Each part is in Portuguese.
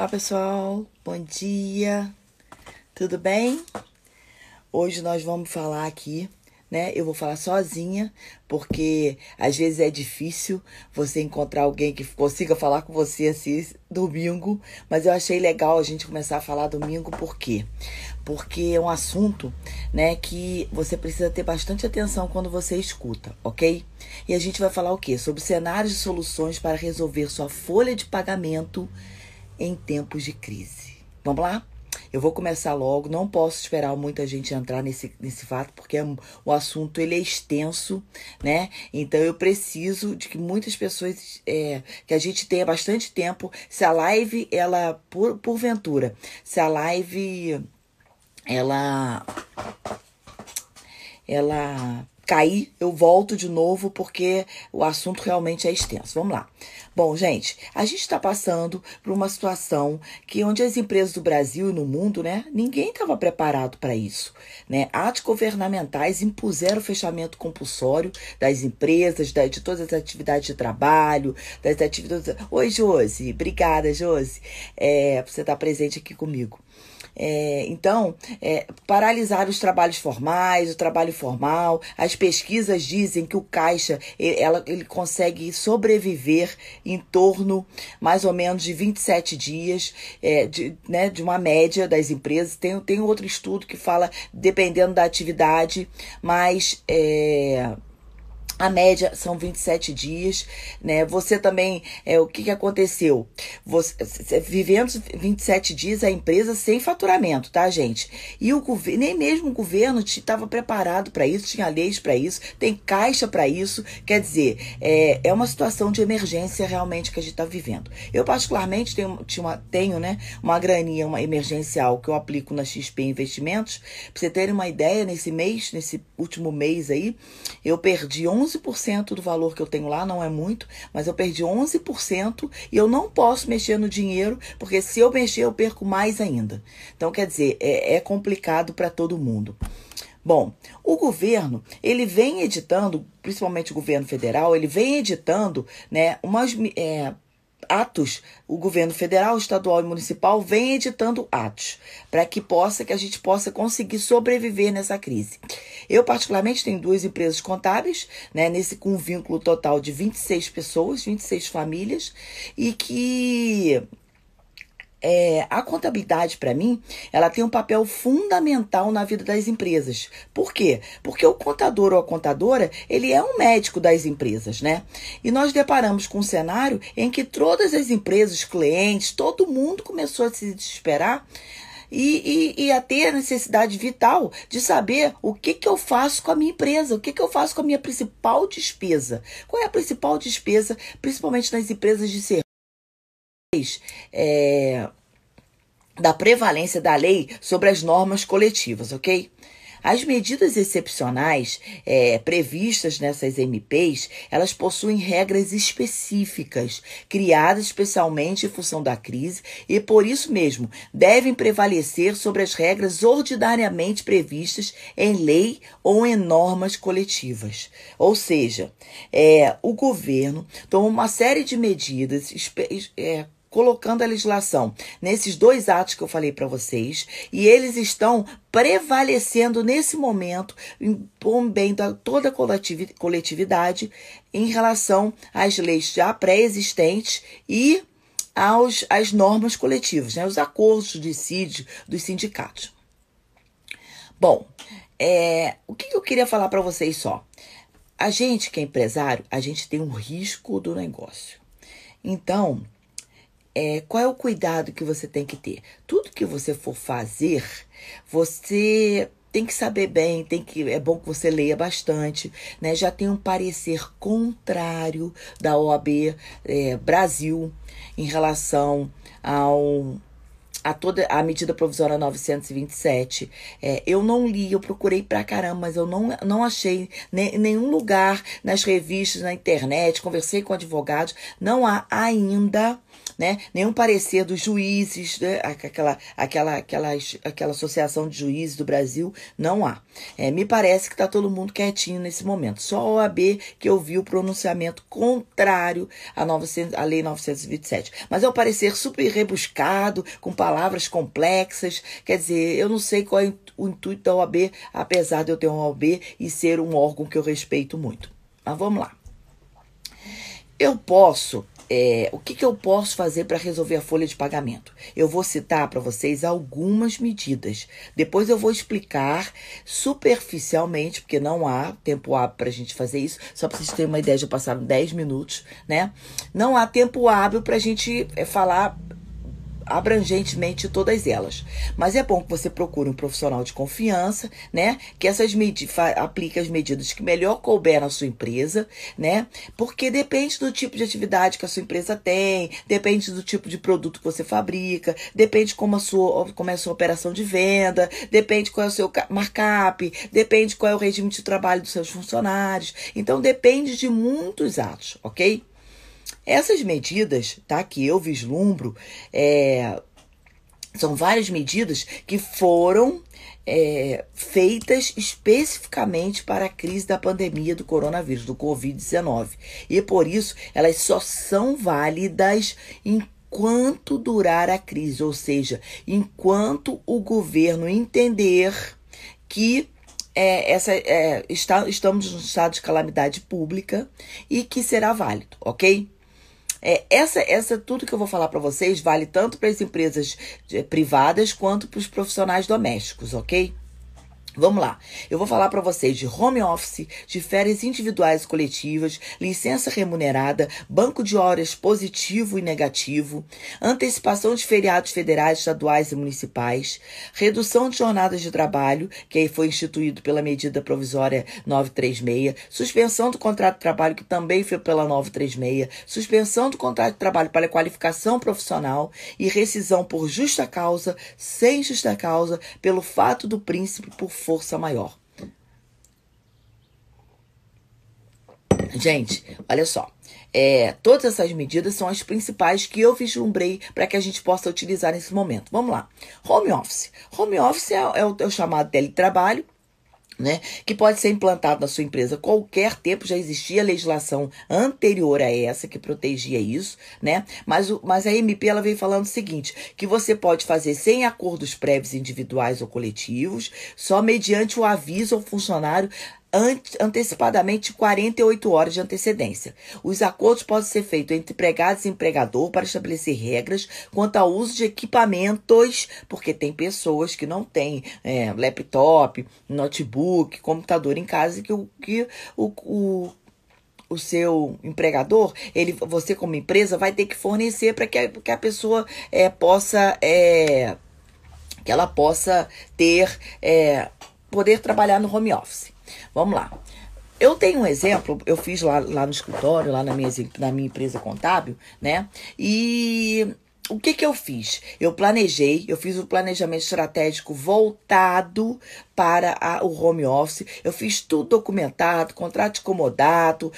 Olá pessoal, bom dia, tudo bem? Hoje nós vamos falar aqui, né? Eu vou falar sozinha, porque às vezes é difícil você encontrar alguém que consiga falar com você assim domingo, mas eu achei legal a gente começar a falar domingo, por quê? Porque é um assunto, né, que você precisa ter bastante atenção quando você escuta, ok? E a gente vai falar o quê? Sobre cenários e soluções para resolver sua folha de pagamento em tempos de crise. Vamos lá? Eu vou começar logo, não posso esperar muita gente entrar nesse fato, porque o assunto ele é extenso, né? Então eu preciso de que muitas pessoas, que a gente tenha bastante tempo. Se a live, ela, porventura, se a live, ela cair, eu volto de novo, porque o assunto realmente é extenso. Vamos lá. Bom, gente, a gente está passando por uma situação onde as empresas do Brasil e no mundo, né, ninguém estava preparado para isso, né? Atos governamentais impuseram o fechamento compulsório das empresas, de todas as atividades de trabalho, das atividades... Oi, Josi. Obrigada, Josi, por você estar presente aqui comigo. Então, paralisar os trabalhos formais, o trabalho formal. As pesquisas dizem que o caixa ele consegue sobreviver em torno mais ou menos de 27 dias, de uma média das empresas. Tem outro estudo que fala, dependendo da atividade, mas a média são 27 dias, né? Você também, o que aconteceu? Vivendo 27 dias, a empresa sem faturamento, tá, gente? E nem mesmo o governo estava preparado para isso, tinha leis para isso, tem caixa para isso. Quer dizer, é uma situação de emergência realmente que a gente está vivendo. Eu, particularmente, tenho, né, uma graninha, uma emergencial que eu aplico na XP Investimentos. Para você terem uma ideia, nesse último mês aí, eu perdi 11% do valor que eu tenho lá, não é muito, mas eu perdi 11% e eu não posso mexer no dinheiro, porque se eu mexer eu perco mais ainda. Então, quer dizer, é complicado para todo mundo. Bom, o governo, ele vem editando, principalmente o governo federal, ele vem editando, né, atos. O governo federal, estadual e municipal vem editando atos para que a gente possa conseguir sobreviver nessa crise. Eu, particularmente, tenho 2 empresas contábeis, né, com um vínculo total de 26 pessoas, 26 famílias, e que a contabilidade, para mim, ela tem um papel fundamental na vida das empresas. Por quê? Porque o contador ou a contadora, ele é um médico das empresas, né? E nós deparamos com um cenário em que todas as empresas, clientes, todo mundo começou a se desesperar e a ter a necessidade vital de saber o que eu faço com a minha empresa, o que eu faço com a minha principal despesa. Qual é a principal despesa, principalmente nas empresas de serviços? Da prevalência da lei sobre as normas coletivas, ok? As medidas excepcionais previstas nessas MPs, elas possuem regras específicas, criadas especialmente em função da crise e, por isso mesmo, devem prevalecer sobre as regras ordinariamente previstas em lei ou em normas coletivas. Ou seja, o governo toma uma série de medidas colocando a legislação nesses 2 atos que eu falei para vocês, e eles estão prevalecendo nesse momento por bem da toda a coletividade em relação às leis já pré-existentes e às normas coletivas, né, os acordos de dissídio dos sindicatos. Bom, o que eu queria falar para vocês só? A gente que é empresário, a gente tem um risco do negócio. Então, qual é o cuidado que você tem que ter? Tudo que você for fazer, você tem que saber bem, é bom que você leia bastante, né? Já tem um parecer contrário da OAB Brasil em relação a toda a medida provisória 927. Eu não li, eu procurei pra caramba, mas eu não achei em nenhum lugar, nas revistas, na internet, conversei com advogados, não há ainda, né? Nenhum parecer dos juízes, né? Aquela associação de juízes do Brasil, não há. Me parece que está todo mundo quietinho nesse momento. Só a OAB que eu vi o pronunciamento contrário à Lei 927. Mas é um parecer super rebuscado, com palavras complexas. Quer dizer, eu não sei qual é o intuito da OAB, apesar de eu ter uma OAB e ser um órgão que eu respeito muito. Mas vamos lá. O que eu posso fazer para resolver a folha de pagamento? Eu vou citar para vocês algumas medidas. Depois eu vou explicar superficialmente, porque não há tempo hábil para a gente fazer isso. Só para vocês terem uma ideia, já passaram 10 minutos, né? Não há tempo hábil para a gente falar abrangentemente todas elas. Mas é bom que você procure um profissional de confiança, né? Que aplique as medidas que melhor couber na sua empresa, né? Porque depende do tipo de atividade que a sua empresa tem, depende do tipo de produto que você fabrica, depende como é a sua operação de venda, depende qual é o seu markup, depende qual é o regime de trabalho dos seus funcionários. Então, depende de muitos atos, ok? Essas medidas, tá, que eu vislumbro, são várias medidas que foram feitas especificamente para a crise da pandemia do coronavírus, do Covid-19. E por isso, elas só são válidas enquanto durar a crise, ou seja, enquanto o governo entender que estamos no estado de calamidade pública e que será válido, ok? Tudo que eu vou falar para vocês vale tanto para as empresas privadas quanto para os profissionais domésticos, ok? Vamos lá, eu vou falar para vocês de home office, de férias individuais e coletivas, licença remunerada, banco de horas positivo e negativo, antecipação de feriados federais, estaduais e municipais, redução de jornadas de trabalho, que aí foi instituído pela medida provisória 936, suspensão do contrato de trabalho, que também foi pela 936, suspensão do contrato de trabalho para qualificação profissional e rescisão por justa causa, sem justa causa, pelo fato do príncipe por força maior. Gente, olha só. Todas essas medidas são as principais que eu vislumbrei para que a gente possa utilizar nesse momento. Vamos lá. Home office. Home office é o chamado teletrabalho, né, que pode ser implantado na sua empresa a qualquer tempo. Já existia legislação anterior a essa que protegia isso, né? Mas a MP ela veio falando o seguinte, que você pode fazer sem acordos prévios individuais ou coletivos, só mediante o aviso ao funcionário antecipadamente 48 horas de antecedência. Os acordos podem ser feitos entre empregados e empregador para estabelecer regras quanto ao uso de equipamentos, porque tem pessoas que não têm laptop, notebook, computador em casa, que o seu empregador, você como empresa, vai ter que fornecer para que a pessoa possa poder trabalhar no home office. Vamos lá. Eu tenho um exemplo, eu fiz lá no escritório, lá na minha empresa contábil, né? E o que eu fiz? Eu fiz um planejamento estratégico voltado para o home office. Eu fiz tudo documentado, contrato de comodato,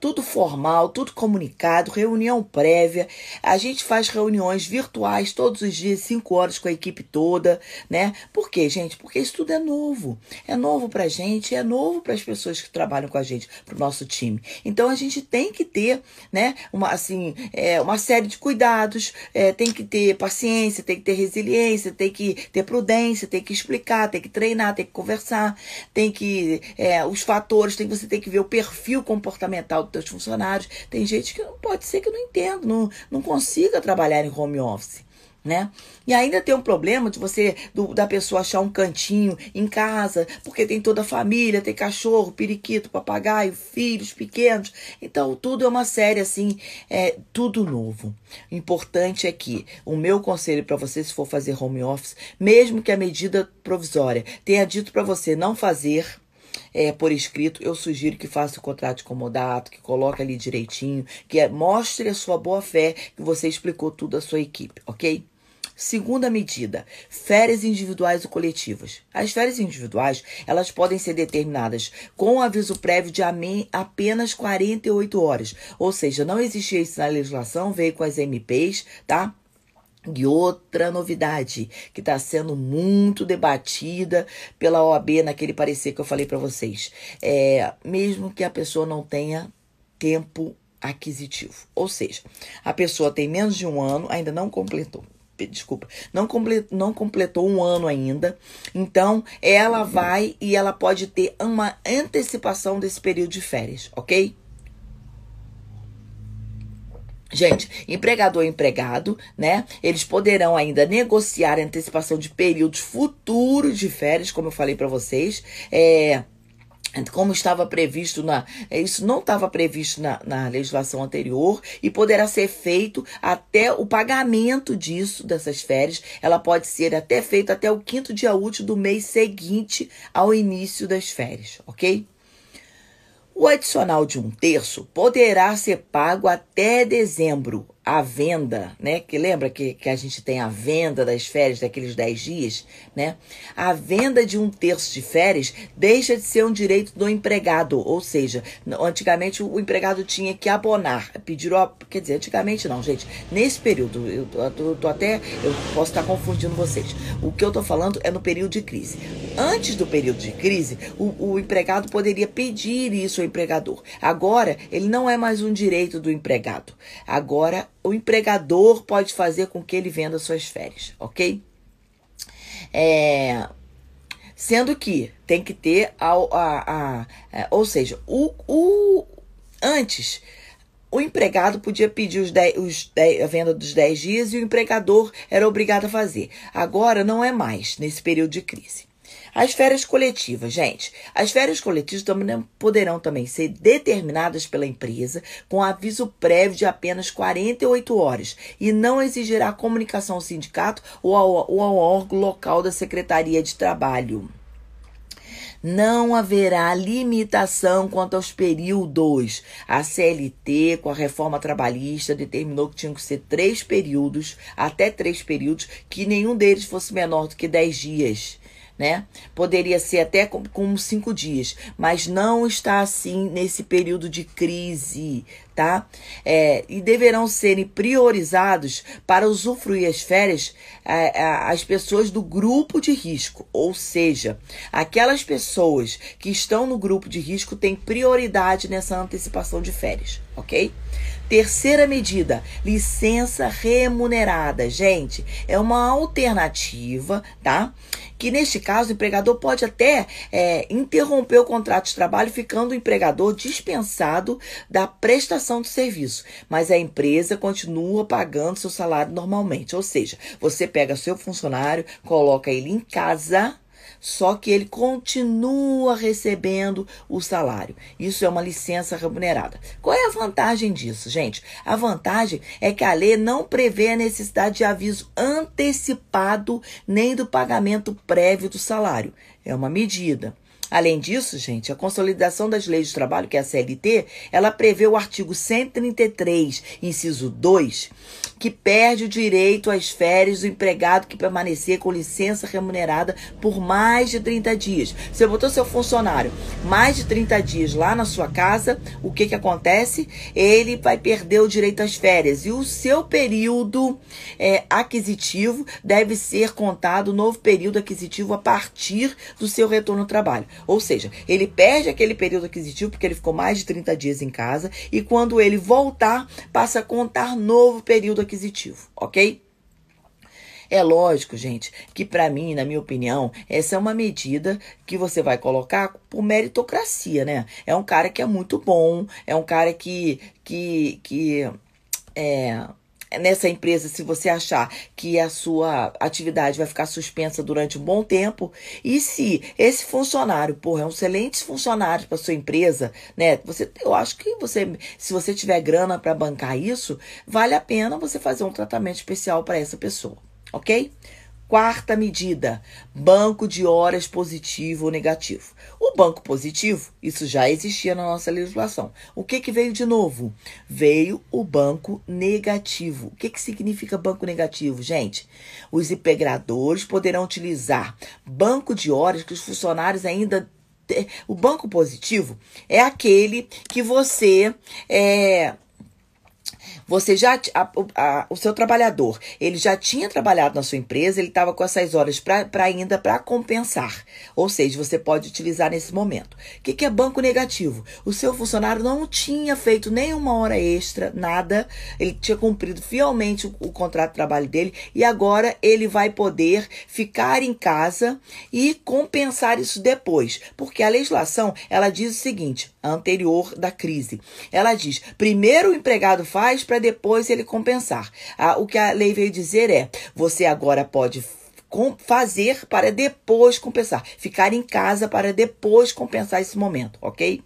tudo formal, tudo comunicado, reunião prévia. A gente faz reuniões virtuais todos os dias, 5 horas com a equipe toda, né? Por quê, gente? Porque isso tudo é novo. É novo pra gente, é novo para as pessoas que trabalham com a gente, pro nosso time. Então, a gente tem que ter, né, uma série de cuidados, tem que ter paciência, tem que ter resiliência, tem que ter prudência, tem que explicar, tem que treinar, tem que conversar, tem que os fatores, você tem que ver o perfil comportamental dos teus funcionários. Tem gente que pode ser que não entenda, não consiga trabalhar em home office, né? E ainda tem um problema da pessoa achar um cantinho em casa, porque tem toda a família, tem cachorro, periquito, papagaio, filhos pequenos. Então, tudo é uma série assim, tudo novo. O importante é que o meu conselho para você, se for fazer home office, mesmo que a medida provisória tenha dito para você não fazer por escrito, eu sugiro que faça o contrato de comodato, que coloque ali direitinho, que mostre a sua boa fé, que você explicou tudo à sua equipe, ok? Segunda medida, férias individuais ou coletivas. As férias individuais, elas podem ser determinadas com aviso prévio de apenas 48 horas. Ou seja, não existia isso na legislação, veio com as MPs, tá? E outra novidade que está sendo muito debatida pela OAB naquele parecer que eu falei para vocês. Mesmo que a pessoa não tenha tempo aquisitivo. Ou seja, a pessoa tem menos de um ano, ainda não completou. Desculpa, não completou um ano ainda, então ela vai e ela pode ter uma antecipação desse período de férias, ok? Gente, empregador e empregado, né? Eles poderão ainda negociar a antecipação de períodos futuros de férias, como eu falei para vocês, como estava previsto isso não estava previsto na legislação anterior e poderá ser feito até o pagamento dessas férias. Ela pode ser até feito até o 5º dia útil do mês seguinte ao início das férias, ok? O adicional de 1/3 poderá ser pago até dezembro. A venda, né? Que lembra que a gente tem a venda das férias daqueles 10 dias, né? A venda de 1/3 de férias deixa de ser um direito do empregado. Ou seja, antigamente o empregado tinha que abonar. Quer dizer, antigamente não, gente. Nesse período, eu posso estar confundindo vocês. O que eu tô falando é no período de crise. Antes do período de crise, o empregado poderia pedir isso ao empregador. Agora, ele não é mais um direito do empregado. Agora, o empregador pode fazer com que ele venda suas férias, ok? Sendo que tem que ter ou seja, antes o empregado podia pedir a venda dos 10 dias e o empregador era obrigado a fazer. Agora não é mais nesse período de crise. As férias coletivas, gente. As férias coletivas poderão também ser determinadas pela empresa com aviso prévio de apenas 48 horas e não exigirá comunicação ao sindicato ou ao órgão local da Secretaria de Trabalho. Não haverá limitação quanto aos períodos. A CLT, com a reforma trabalhista, determinou que tinham que ser 3 períodos, até 3 períodos, que nenhum deles fosse menor do que 10 dias. Né? Poderia ser até com 5 dias, mas não está assim nesse período de crise, tá? E deverão serem priorizados para usufruir as férias as pessoas do grupo de risco, ou seja, aquelas pessoas que estão no grupo de risco têm prioridade nessa antecipação de férias, ok? Terceira medida, licença remunerada. Gente, é uma alternativa, tá? Que neste caso o empregador pode até interromper o contrato de trabalho, ficando o empregador dispensado da prestação de serviço. Mas a empresa continua pagando seu salário normalmente. Ou seja, você pega seu funcionário, coloca ele em casa, só que ele continua recebendo o salário. Isso é uma licença remunerada. Qual é a vantagem disso, gente? A vantagem é que a lei não prevê a necessidade de aviso antecipado nem do pagamento prévio do salário. É uma medida. Além disso, gente, a consolidação das leis de trabalho, que é a CLT, ela prevê o artigo 133, inciso 2, que perde o direito às férias do empregado que permanecer com licença remunerada por mais de 30 dias. Você botou seu funcionário mais de 30 dias lá na sua casa, o que acontece? Ele vai perder o direito às férias e o seu período aquisitivo deve ser contado, novo período aquisitivo, a partir do seu retorno ao trabalho. Ou seja, ele perde aquele período aquisitivo porque ele ficou mais de 30 dias em casa e quando ele voltar, passa a contar novo período aquisitivo, ok? É lógico, gente, que para mim, na minha opinião, essa é uma medida que você vai colocar por meritocracia, né? É um cara que é muito bom, é um cara nessa empresa, se você achar que a sua atividade vai ficar suspensa durante um bom tempo, e se esse funcionário, é um excelente funcionário para sua empresa, né? Eu acho que se você tiver grana para bancar isso, vale a pena você fazer um tratamento especial para essa pessoa, ok? Quarta medida, banco de horas positivo ou negativo. O banco positivo, isso já existia na nossa legislação. O que veio de novo? Veio o banco negativo. O que significa banco negativo, gente? Os empregadores poderão utilizar banco de horas que os funcionários ainda... O banco positivo é aquele que você o seu trabalhador, ele já tinha trabalhado na sua empresa, ele estava com essas horas para compensar. Ou seja, você pode utilizar nesse momento. O que é banco negativo? O seu funcionário não tinha feito nenhuma hora extra, nada. Ele tinha cumprido fielmente o contrato de trabalho dele e agora ele vai poder ficar em casa e compensar isso depois. Porque a legislação, ela diz o seguinte, a anterior da crise. Ela diz, primeiro o empregado faz para depois ele compensar. O que a lei veio dizer é, você agora pode fazer para depois compensar. Ficar em casa para depois compensar esse momento, ok?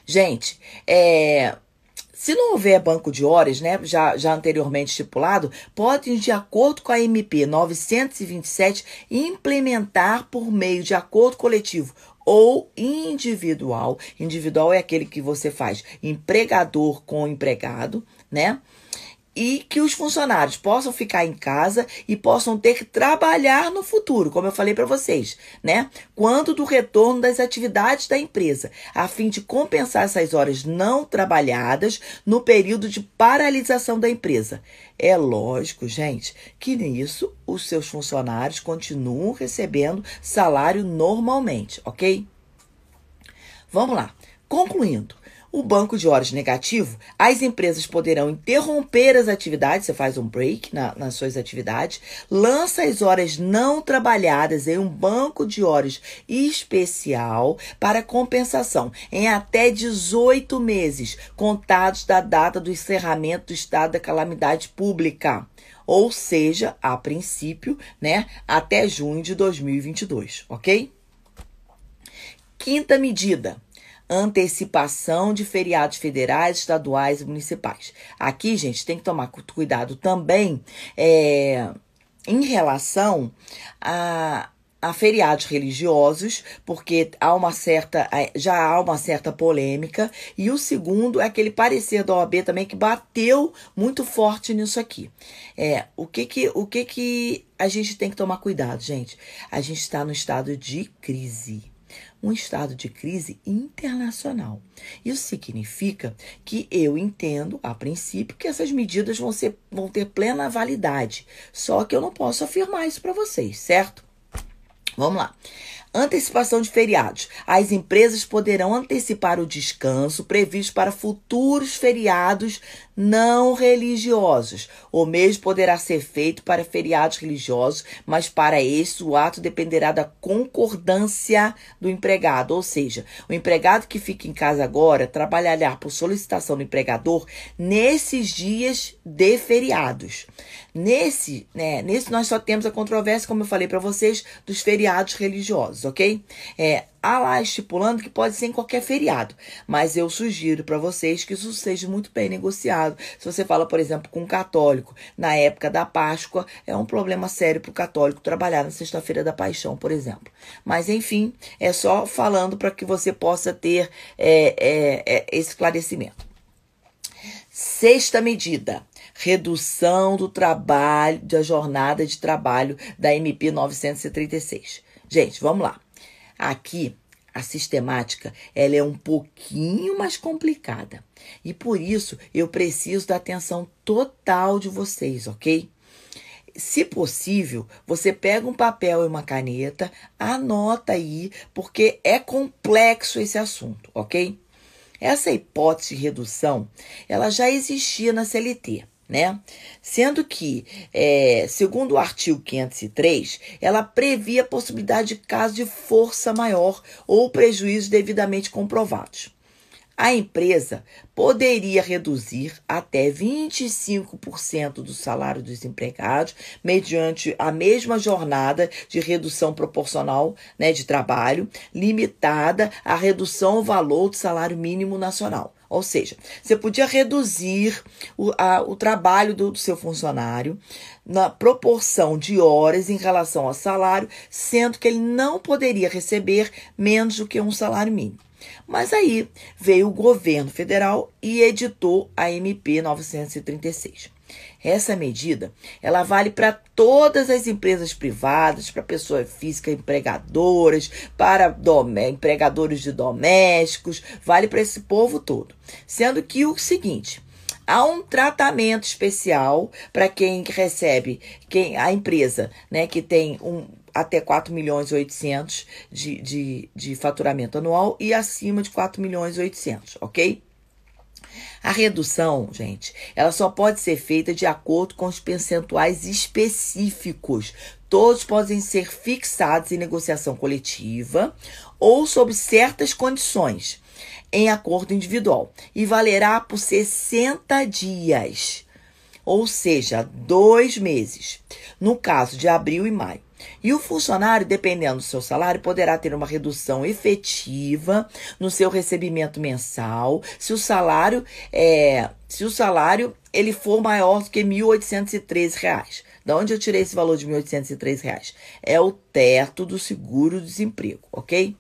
Gente, se não houver banco de horas, né, já anteriormente estipulado, podem, de acordo com a MP 927, implementar por meio de acordo coletivo ou individual. Individual é aquele que você faz empregador com empregado, né? E que os funcionários possam ficar em casa e possam ter que trabalhar no futuro, como eu falei para vocês, né? Quando do retorno das atividades da empresa, a fim de compensar essas horas não trabalhadas no período de paralisação da empresa. É lógico, gente, que nisso os seus funcionários continuam recebendo salário normalmente, ok? Vamos lá. Concluindo. O banco de horas negativo, as empresas poderão interromper as atividades, você faz um break nas suas atividades, lança as horas não trabalhadas em um banco de horas especial para compensação em até 18 meses, contados da data do encerramento do estado da calamidade pública. Ou seja, a princípio, né, até junho de 2022, ok? Quinta medida. Antecipação de feriados federais, estaduais e municipais. Aqui, gente, tem que tomar cuidado também em relação a feriados religiosos, porque já há uma certa polêmica. E o segundo é aquele parecer da OAB também que bateu muito forte nisso aqui. O que a gente tem que tomar cuidado, gente? A gente está no estado de crise. Um estado de crise internacional. Isso significa que eu entendo, a princípio, que essas medidas vão ter plena validade. Só que eu não posso afirmar isso para vocês, certo? Vamos lá. Antecipação de feriados. As empresas poderão antecipar o descanso previsto para futuros feriados não religiosos. O mesmo poderá ser feito para feriados religiosos, mas para isso o ato dependerá da concordância do empregado. Ou seja, o empregado que fica em casa agora trabalhará por solicitação do empregador nesses dias de feriados. Nesse nós só temos a controvérsia, como eu falei para vocês, dos feriados religiosos, ok? Há lá estipulando que pode ser em qualquer feriado, mas eu sugiro para vocês que isso seja muito bem negociado. Se você fala, por exemplo, com um católico na época da Páscoa, é um problema sério para o católico trabalhar na Sexta-feira da Paixão, por exemplo. Mas, enfim, é só falando para que você possa ter esse esclarecimento. Sexta medida. Redução do trabalho, da jornada de trabalho da MP 936. Gente, vamos lá. Aqui, a sistemática, ela é um pouquinho mais complicada. E por isso, eu preciso da atenção total de vocês, ok? Se possível, você pega um papel e uma caneta, anota aí, porque é complexo esse assunto, ok? Essa hipótese de redução, ela já existia na CLT. Né? Sendo que, segundo o artigo 503, ela previa a possibilidade de caso de força maior ou prejuízos devidamente comprovados. A empresa poderia reduzir até 25% do salário dos empregados mediante a mesma jornada de redução proporcional, né, de trabalho, limitada à redução ao valor do salário mínimo nacional. Ou seja, você podia reduzir o trabalho do seu funcionário na proporção de horas em relação ao salário, sendo que ele não poderia receber menos do que um salário mínimo. Mas aí veio o governo federal e editou a MP 936. Essa medida, ela vale para todas as empresas privadas, para pessoas físicas empregadoras, para empregadores de domésticos, vale para esse povo todo. Sendo que o seguinte, há um tratamento especial para quem recebe, a empresa, né, que tem até 4.800.000 de faturamento anual e acima de 4.800.000, ok? A redução, gente, ela só pode ser feita de acordo com os percentuais específicos. Todos podem ser fixados em negociação coletiva ou sob certas condições, em acordo individual, e valerá por 60 dias, ou seja, 2 meses, no caso de abril e maio. E o funcionário, dependendo do seu salário, poderá ter uma redução efetiva no seu recebimento mensal, se o salário ele for maior do que R$ 1.813. Da onde eu tirei esse valor de R$ 1.803? É o teto do seguro-desemprego, ok?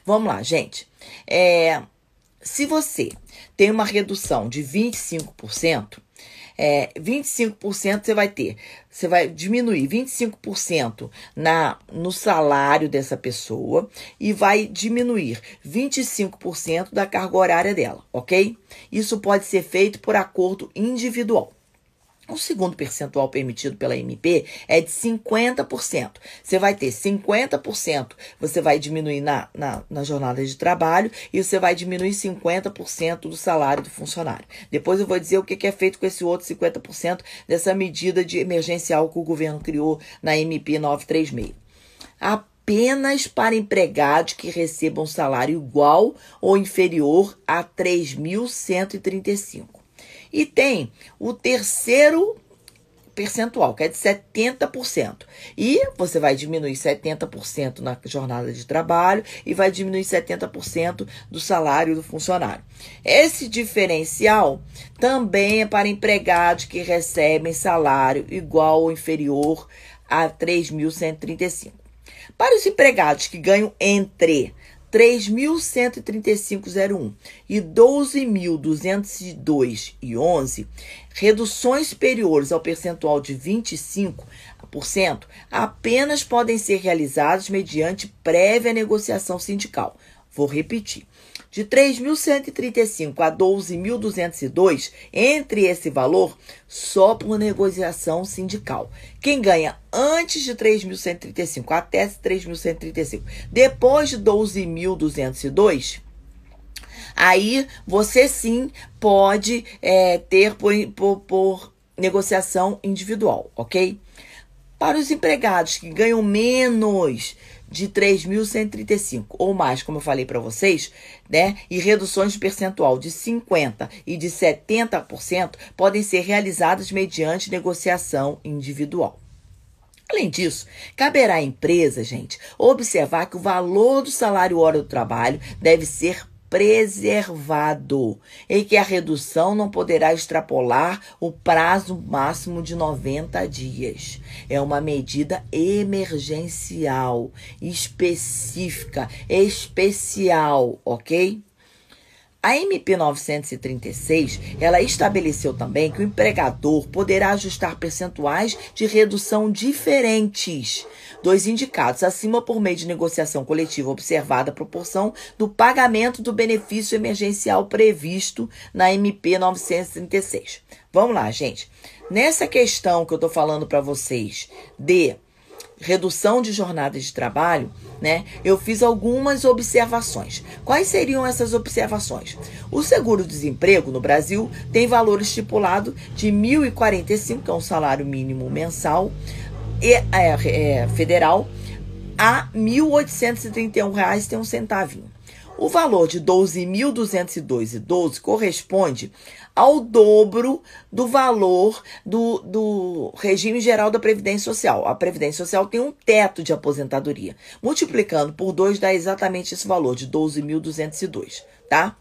Vamos lá, gente. Se você tem uma redução de 25%, 25% você vai diminuir 25% no salário dessa pessoa e vai diminuir 25% da carga horária dela, ok? Isso pode ser feito por acordo individual. O segundo percentual permitido pela MP é de 50%. Você vai ter 50%, você vai diminuir na jornada de trabalho e você vai diminuir 50% do salário do funcionário. Depois eu vou dizer o que é feito com esse outro 50% dessa medida de emergencial que o governo criou na MP 936. Apenas para empregados que recebam salário igual ou inferior a R$ 3.135. E tem o terceiro percentual, que é de 70%. E você vai diminuir 70% na jornada de trabalho e vai diminuir 70% do salário do funcionário. Esse diferencial também é para empregados que recebem salário igual ou inferior a R$ 3.135. Para os empregados que ganham entre 3.135,01 e 12.202,11, reduções superiores ao percentual de 25% apenas podem ser realizadas mediante prévia negociação sindical. Vou repetir. De 3.135 a 12.202, entre esse valor, só por negociação sindical. Quem ganha antes de 3.135 até 3.135, depois de 12.202, aí você sim pode ter por negociação individual, ok? Para os empregados que ganham menos de 3.135 ou mais, como eu falei para vocês, né? E reduções de percentual de 50% e de 70% podem ser realizadas mediante negociação individual. Além disso, caberá à empresa, gente, observar que o valor do salário hora do trabalho deve ser preservado e que a redução não poderá extrapolar o prazo máximo de 90 dias. É uma medida emergencial, específica, especial, ok? A MP 936, ela estabeleceu também que o empregador poderá ajustar percentuais de redução diferentes dos indicados acima por meio de negociação coletiva observada a proporção do pagamento do benefício emergencial previsto na MP 936. Vamos lá, gente. Nessa questão que eu estou falando para vocês de redução de jornada de trabalho, né? Eu fiz algumas observações. Quais seriam essas observações? O seguro-desemprego no Brasil tem valor estipulado de R$ 1.045, que é um salário mínimo mensal federal, a R$ 1.831,01. O valor de R$ 12.202,12 corresponde ao dobro do valor do regime geral da Previdência Social. A Previdência Social tem um teto de aposentadoria. Multiplicando por 2 dá exatamente esse valor de 12.202, tá?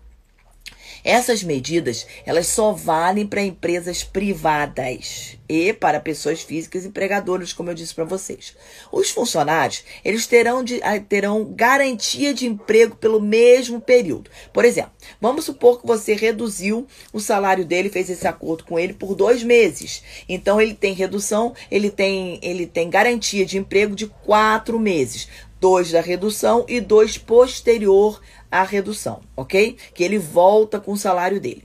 Essas medidas, elas só valem para empresas privadas e para pessoas físicas empregadoras, como eu disse para vocês. Os funcionários, eles terão garantia de emprego pelo mesmo período. Por exemplo, vamos supor que você reduziu o salário dele, fez esse acordo com ele por 2 meses. Então, ele tem redução, ele tem garantia de emprego de 4 meses. 2 da redução e 2 posterior à redução, ok? Que ele volta com o salário dele.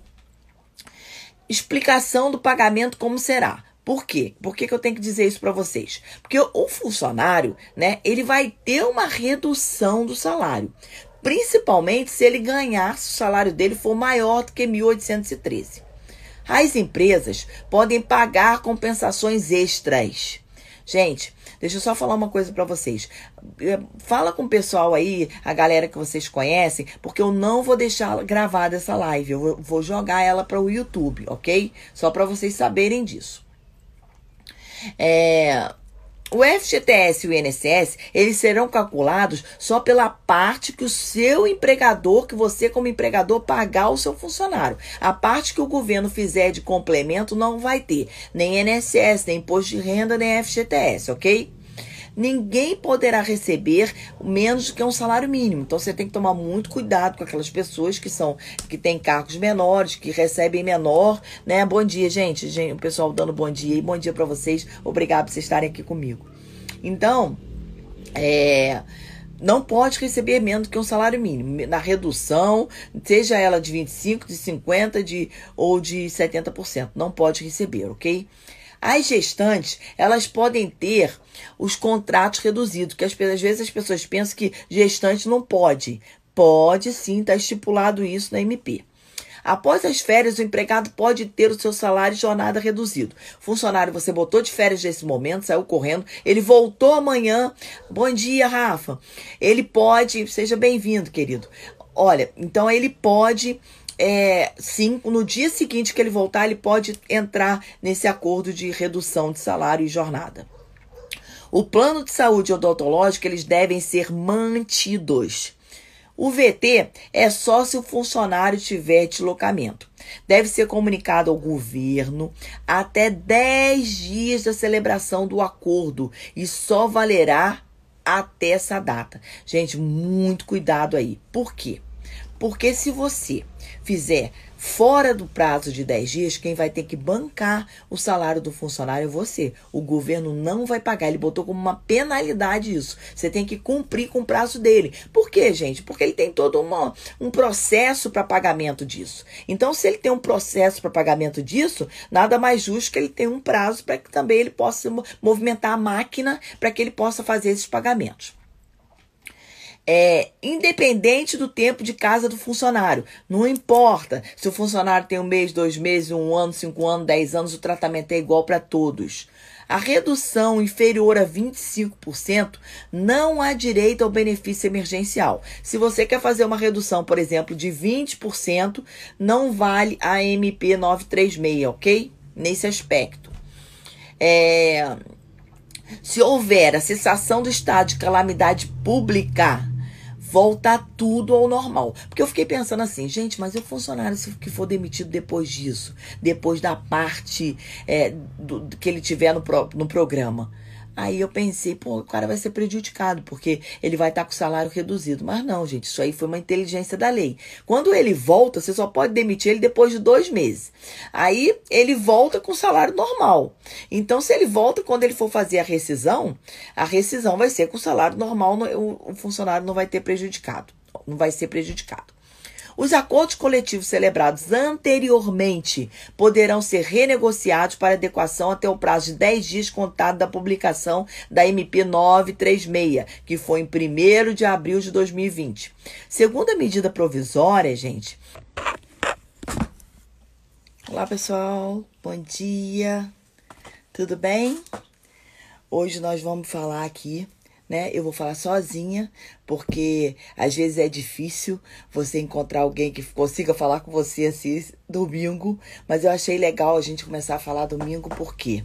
Explicação do pagamento como será. Por quê? Por que eu tenho que dizer isso para vocês? Porque o funcionário, né, ele vai ter uma redução do salário. Principalmente se ele ganhar, se o salário dele for maior do que 1.813. As empresas podem pagar compensações extras. Gente, deixa eu só falar uma coisa para vocês. Fala com o pessoal aí, a galera que vocês conhecem, porque eu não vou deixar gravada essa live. Eu vou jogar ela para o YouTube, ok? Só para vocês saberem disso. O FGTS e o INSS, eles serão calculados só pela parte que o seu empregador, que você como empregador pagar ao seu funcionário. A parte que o governo fizer de complemento não vai ter nem INSS, nem imposto de renda, nem FGTS, ok? Ninguém poderá receber menos do que um salário mínimo. Então, você tem que tomar muito cuidado com aquelas pessoas que têm cargos menores, que recebem menor, né? Bom dia, gente. O pessoal dando bom dia e bom dia para vocês. Obrigado por vocês estarem aqui comigo. Então, não pode receber menos do que um salário mínimo. Na redução, seja ela de 25%, de 50% ou de 70%. Não pode receber, ok? As gestantes, elas podem ter os contratos reduzidos, que às vezes as pessoas pensam que gestante não pode. Pode sim, está estipulado isso na MP. Após as férias, o empregado pode ter o seu salário e jornada reduzido. Funcionário, você botou de férias nesse momento, saiu correndo, ele voltou amanhã. Bom dia, Rafa. Ele pode, seja bem-vindo, querido. Olha, então ele pode... sim, no dia seguinte que ele voltar, ele pode entrar nesse acordo de redução de salário e jornada. O plano de saúde odontológico, eles devem ser mantidos. O VT é só se o funcionário tiver deslocamento. Deve ser comunicado ao governo até 10 dias da celebração do acordo e só valerá até essa data. Gente, muito cuidado aí. Por quê? Porque se você fizer fora do prazo de 10 dias, quem vai ter que bancar o salário do funcionário é você. O governo não vai pagar. Ele botou como uma penalidade isso. Você tem que cumprir com o prazo dele. Por quê, gente? Porque ele tem todo um processo para pagamento disso. Então, se ele tem um processo para pagamento disso, nada mais justo que ele tenha um prazo para que também ele possa movimentar a máquina para que ele possa fazer esses pagamentos. Independente do tempo de casa do funcionário. Não importa se o funcionário tem 1 mês, 2 meses, 1 ano, 5 anos, 10 anos, o tratamento é igual para todos. A redução inferior a 25% não há direito ao benefício emergencial. Se você quer fazer uma redução, por exemplo, de 20%, não vale a MP 936, ok? Nesse aspecto. Se houver a cessação do estado de calamidade pública, volta tudo ao normal. Porque eu fiquei pensando assim, gente, mas e o funcionário que for demitido depois disso? Depois da parte que ele tiver no programa? Aí eu pensei, o cara vai ser prejudicado, porque ele vai estar com o salário reduzido. Mas não, gente, isso aí foi uma inteligência da lei. Quando ele volta, você só pode demitir ele depois de 2 meses. Aí ele volta com o salário normal. Então, se ele volta, quando ele for fazer a rescisão vai ser com o salário normal, o funcionário não vai ter prejudicado. Não vai ser prejudicado. Os acordos coletivos celebrados anteriormente poderão ser renegociados para adequação até o prazo de 10 dias contado da publicação da MP 936, que foi em 1º de abril de 2020. Segundo a medida provisória, gente... Olá, pessoal. Bom dia. Tudo bem? Hoje nós vamos falar aqui né? Eu vou falar sozinha, porque às vezes é difícil você encontrar alguém que consiga falar com você assim domingo, mas eu achei legal a gente começar a falar domingo, por quê?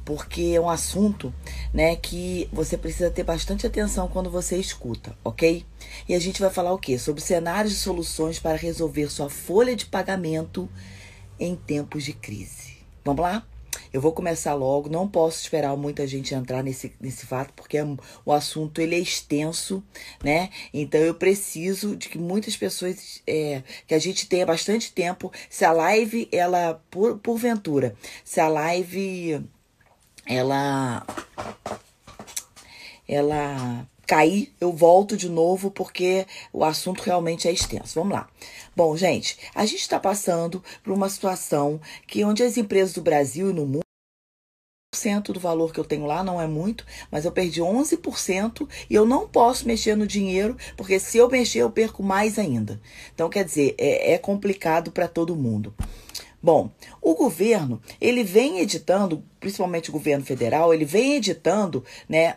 Porque é um assunto, né, que você precisa ter bastante atenção quando você escuta, ok? E a gente vai falar o quê? Sobre cenários e soluções para resolver sua folha de pagamento em tempos de crise. Vamos lá? Eu vou começar logo, não posso esperar muita gente entrar nesse fato, porque o assunto ele é extenso, né? Então eu preciso de que muitas pessoas, que a gente tenha bastante tempo. Se a live, ela, porventura, se a live, ela cair, eu volto de novo, porque o assunto realmente é extenso. Vamos lá. Bom, gente, a gente está passando por uma situação que onde as empresas do Brasil e no mundo, 11% do valor que eu tenho lá não é muito, mas eu perdi 11% e eu não posso mexer no dinheiro, porque se eu mexer eu perco mais ainda. Então, quer dizer, é complicado para todo mundo. Bom, o governo, ele vem editando, principalmente o governo federal, ele vem editando, né,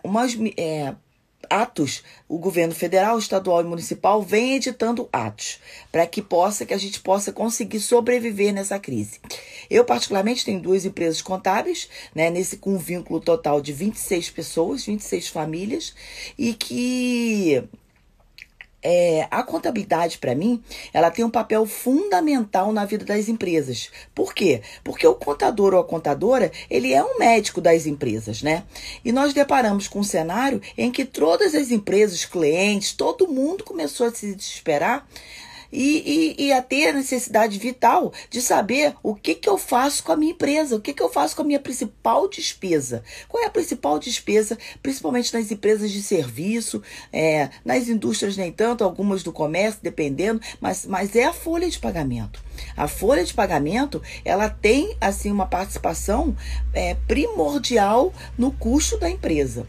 atos. O governo federal, estadual e municipal vem editando atos para que a gente possa conseguir sobreviver nessa crise. Eu, particularmente, tenho 2 empresas contábeis, né, com um vínculo total de 26 pessoas, 26 famílias, e que a contabilidade, para mim, ela tem um papel fundamental na vida das empresas. Por quê? Porque o contador ou a contadora, ele é um médico das empresas, né? E nós deparamos com um cenário em que todas as empresas, clientes, todo mundo começou a se desesperar e a ter a necessidade vital de saber o que eu faço com a minha empresa, o que eu faço com a minha principal despesa. Qual é a principal despesa, principalmente nas empresas de serviço, nas indústrias nem tanto, algumas do comércio, dependendo, mas é a folha de pagamento. A folha de pagamento, ela tem assim uma participação primordial no custo da empresa.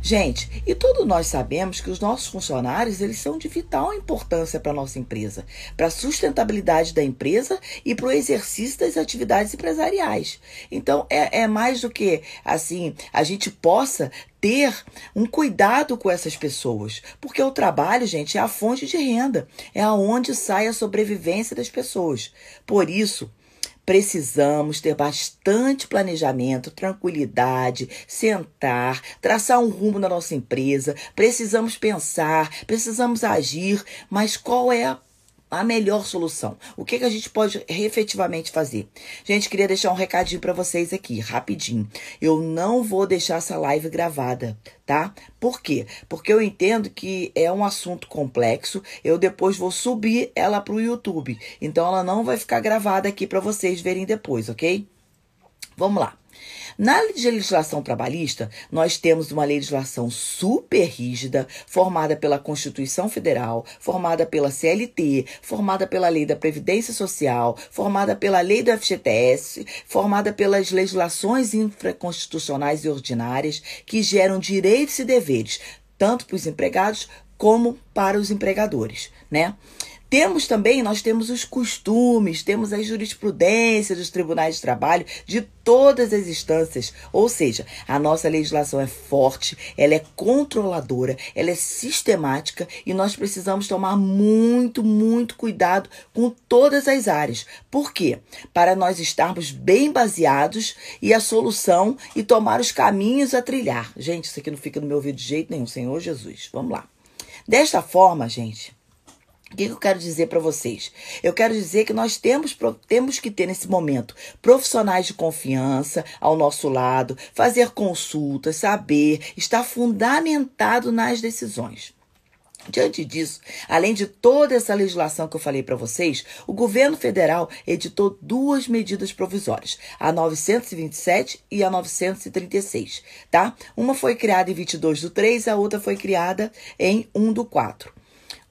Gente, e todos nós sabemos que os nossos funcionários, eles são de vital importância para a nossa empresa, para a sustentabilidade da empresa e para o exercício das atividades empresariais. Então, é mais do que, assim, a gente possa ter um cuidado com essas pessoas, porque o trabalho, gente, é a fonte de renda, é aonde sai a sobrevivência das pessoas. Por isso, precisamos ter bastante planejamento, tranquilidade, sentar, traçar um rumo na nossa empresa. Precisamos pensar, precisamos agir, mas qual é a melhor solução? O que a gente pode efetivamente fazer? Gente, queria deixar um recadinho para vocês aqui, rapidinho. Eu não vou deixar essa live gravada, tá? Por quê? Porque eu entendo que é um assunto complexo. Eu depois vou subir ela para o YouTube. Então, ela não vai ficar gravada aqui para vocês verem depois, ok? Vamos lá. Na legislação trabalhista, nós temos uma legislação super rígida, formada pela Constituição Federal, formada pela CLT, formada pela Lei da Previdência Social, formada pela Lei do FGTS, formada pelas legislações infraconstitucionais e ordinárias que geram direitos e deveres, tanto para os empregados como para os empregadores, né? Nós temos os costumes, temos a jurisprudência dos tribunais de trabalho, de todas as instâncias. Ou seja, a nossa legislação é forte, ela é controladora, ela é sistemática e nós precisamos tomar muito, muito cuidado com todas as áreas. Por quê? Para nós estarmos bem baseados e a solução e tomar os caminhos a trilhar. Gente, isso aqui não fica no meu ouvido de jeito nenhum, Senhor Jesus. Vamos lá. Desta forma, gente, o que eu quero dizer para vocês? Eu quero dizer que nós temos que ter nesse momento profissionais de confiança ao nosso lado, fazer consultas, saber, estar fundamentado nas decisões. Diante disso, além de toda essa legislação que eu falei para vocês, o governo federal editou 2 medidas provisórias, a 927 e a 936, tá? Uma foi criada em 22/3, a outra foi criada em 1/4.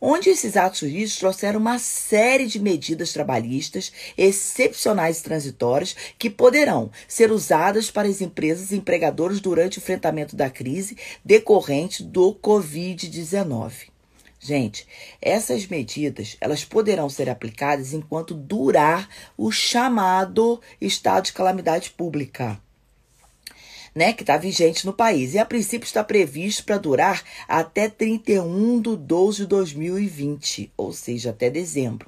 Onde esses atos jurídicos trouxeram uma série de medidas trabalhistas excepcionais e transitórias que poderão ser usadas para as empresas e empregadores durante o enfrentamento da crise decorrente do Covid-19. Gente, essas medidas, elas poderão ser aplicadas enquanto durar o chamado estado de calamidade pública. né, que está vigente no país. E a princípio está previsto para durar até 31/12/2020, ou seja, até dezembro.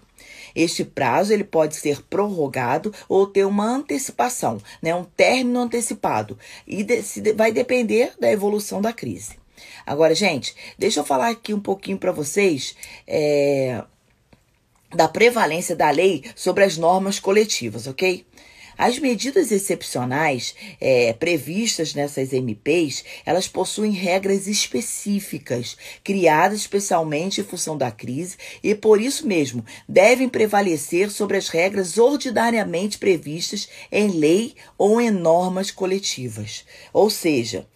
Este prazo ele pode ser prorrogado ou ter uma antecipação, né, um término antecipado. E vai depender da evolução da crise. Agora, gente, deixa eu falar aqui um pouquinho para vocês da prevalência da lei sobre as normas coletivas, ok? As medidas excepcionais previstas nessas MPs, elas possuem regras específicas, criadas especialmente em função da crise e, por isso mesmo, devem prevalecer sobre as regras ordinariamente previstas em lei ou em normas coletivas. Ou seja,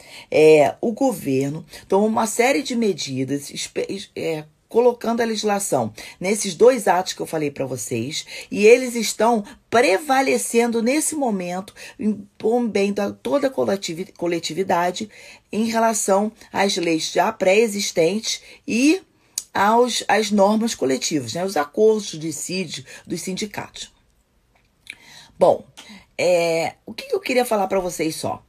o governo toma uma série de medidas colocando a legislação nesses dois atos que eu falei para vocês, e eles estão prevalecendo nesse momento em bem da toda a coletividade em relação às leis já pré-existentes e às normas coletivas, né, os acordos de dissídio dos sindicatos. Bom, o que eu queria falar para vocês só?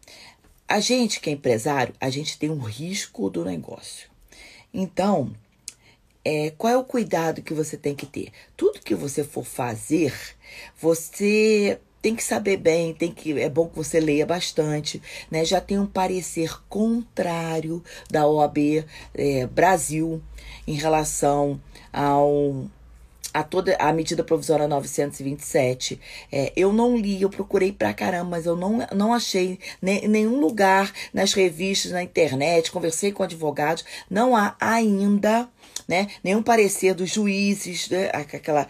A gente que é empresário, a gente tem um risco do negócio. Então, qual é o cuidado que você tem que ter? Tudo que você for fazer, você tem que saber bem, é bom que você leia bastante, né? Já tem um parecer contrário da OAB Brasil em relação a toda a medida provisória 927. Eu não li, eu procurei pra caramba, mas eu não achei em nenhum lugar, nas revistas, na internet, conversei com advogados, não há ainda, né, nenhum parecer dos juízes, né, aquela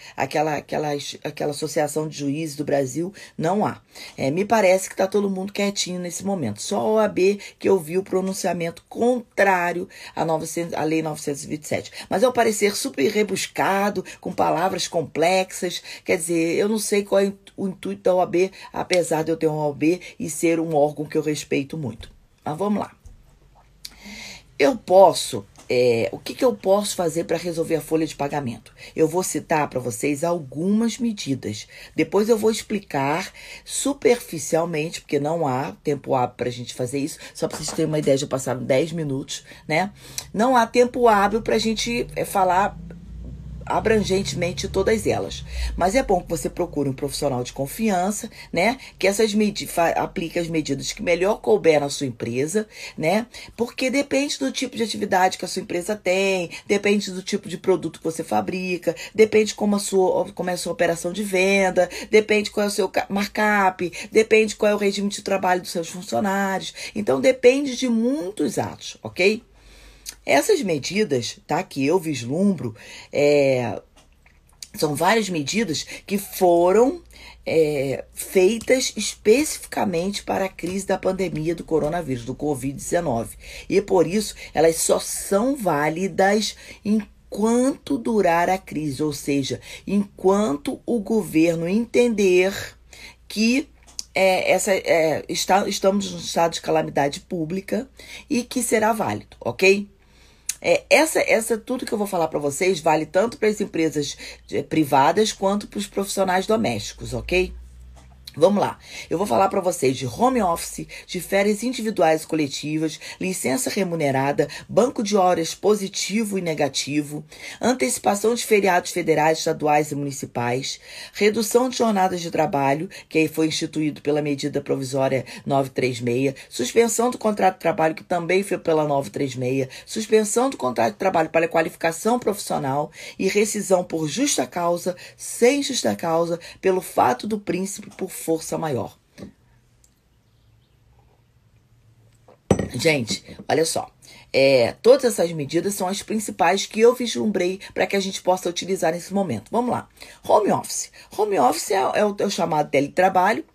associação de juízes do Brasil, não há. Me parece que está todo mundo quietinho nesse momento. Só a OAB que eu vi o pronunciamento contrário à Lei 927. Mas é um parecer super rebuscado, com palavras complexas. Quer dizer, eu não sei qual é o intuito da OAB, apesar de eu ter uma OAB e ser um órgão que eu respeito muito. Mas vamos lá. O que eu posso fazer para resolver a folha de pagamento? Eu vou citar para vocês algumas medidas. Depois eu vou explicar superficialmente, porque não há tempo hábil para a gente fazer isso. Só para vocês terem uma ideia, já passaram 10 minutos, né? Não há tempo hábil para a gente falar abrangentemente todas elas. Mas é bom que você procure um profissional de confiança, né? Que aplique as medidas que melhor couber na sua empresa, né? Porque depende do tipo de atividade que a sua empresa tem, depende do tipo de produto que você fabrica, depende como é a sua operação de venda, depende qual é o seu markup, depende qual é o regime de trabalho dos seus funcionários. Então, depende de muitos atos, ok? Essas medidas, tá, que eu vislumbro, são várias medidas que foram feitas especificamente para a crise da pandemia do coronavírus, do Covid-19. E por isso, elas só são válidas enquanto durar a crise, ou seja, enquanto o governo entender que estamos no estado de calamidade pública e que será válido, ok? Tudo que eu vou falar para vocês vale tanto para as empresas privadas quanto para os profissionais domésticos, ok? Vamos lá, eu vou falar para vocês de home office, de férias individuais e coletivas, licença remunerada, banco de horas positivo e negativo, antecipação de feriados federais, estaduais e municipais, redução de jornadas de trabalho, que aí foi instituído pela medida provisória 936, suspensão do contrato de trabalho, que também foi pela 936, suspensão do contrato de trabalho para qualificação profissional e rescisão por justa causa, sem justa causa, pelo fato do príncipe por força maior. Gente, olha só. Todas essas medidas são as principais que eu vislumbrei para que a gente possa utilizar nesse momento. Vamos lá. Home office. Home office é o chamado teletrabalho,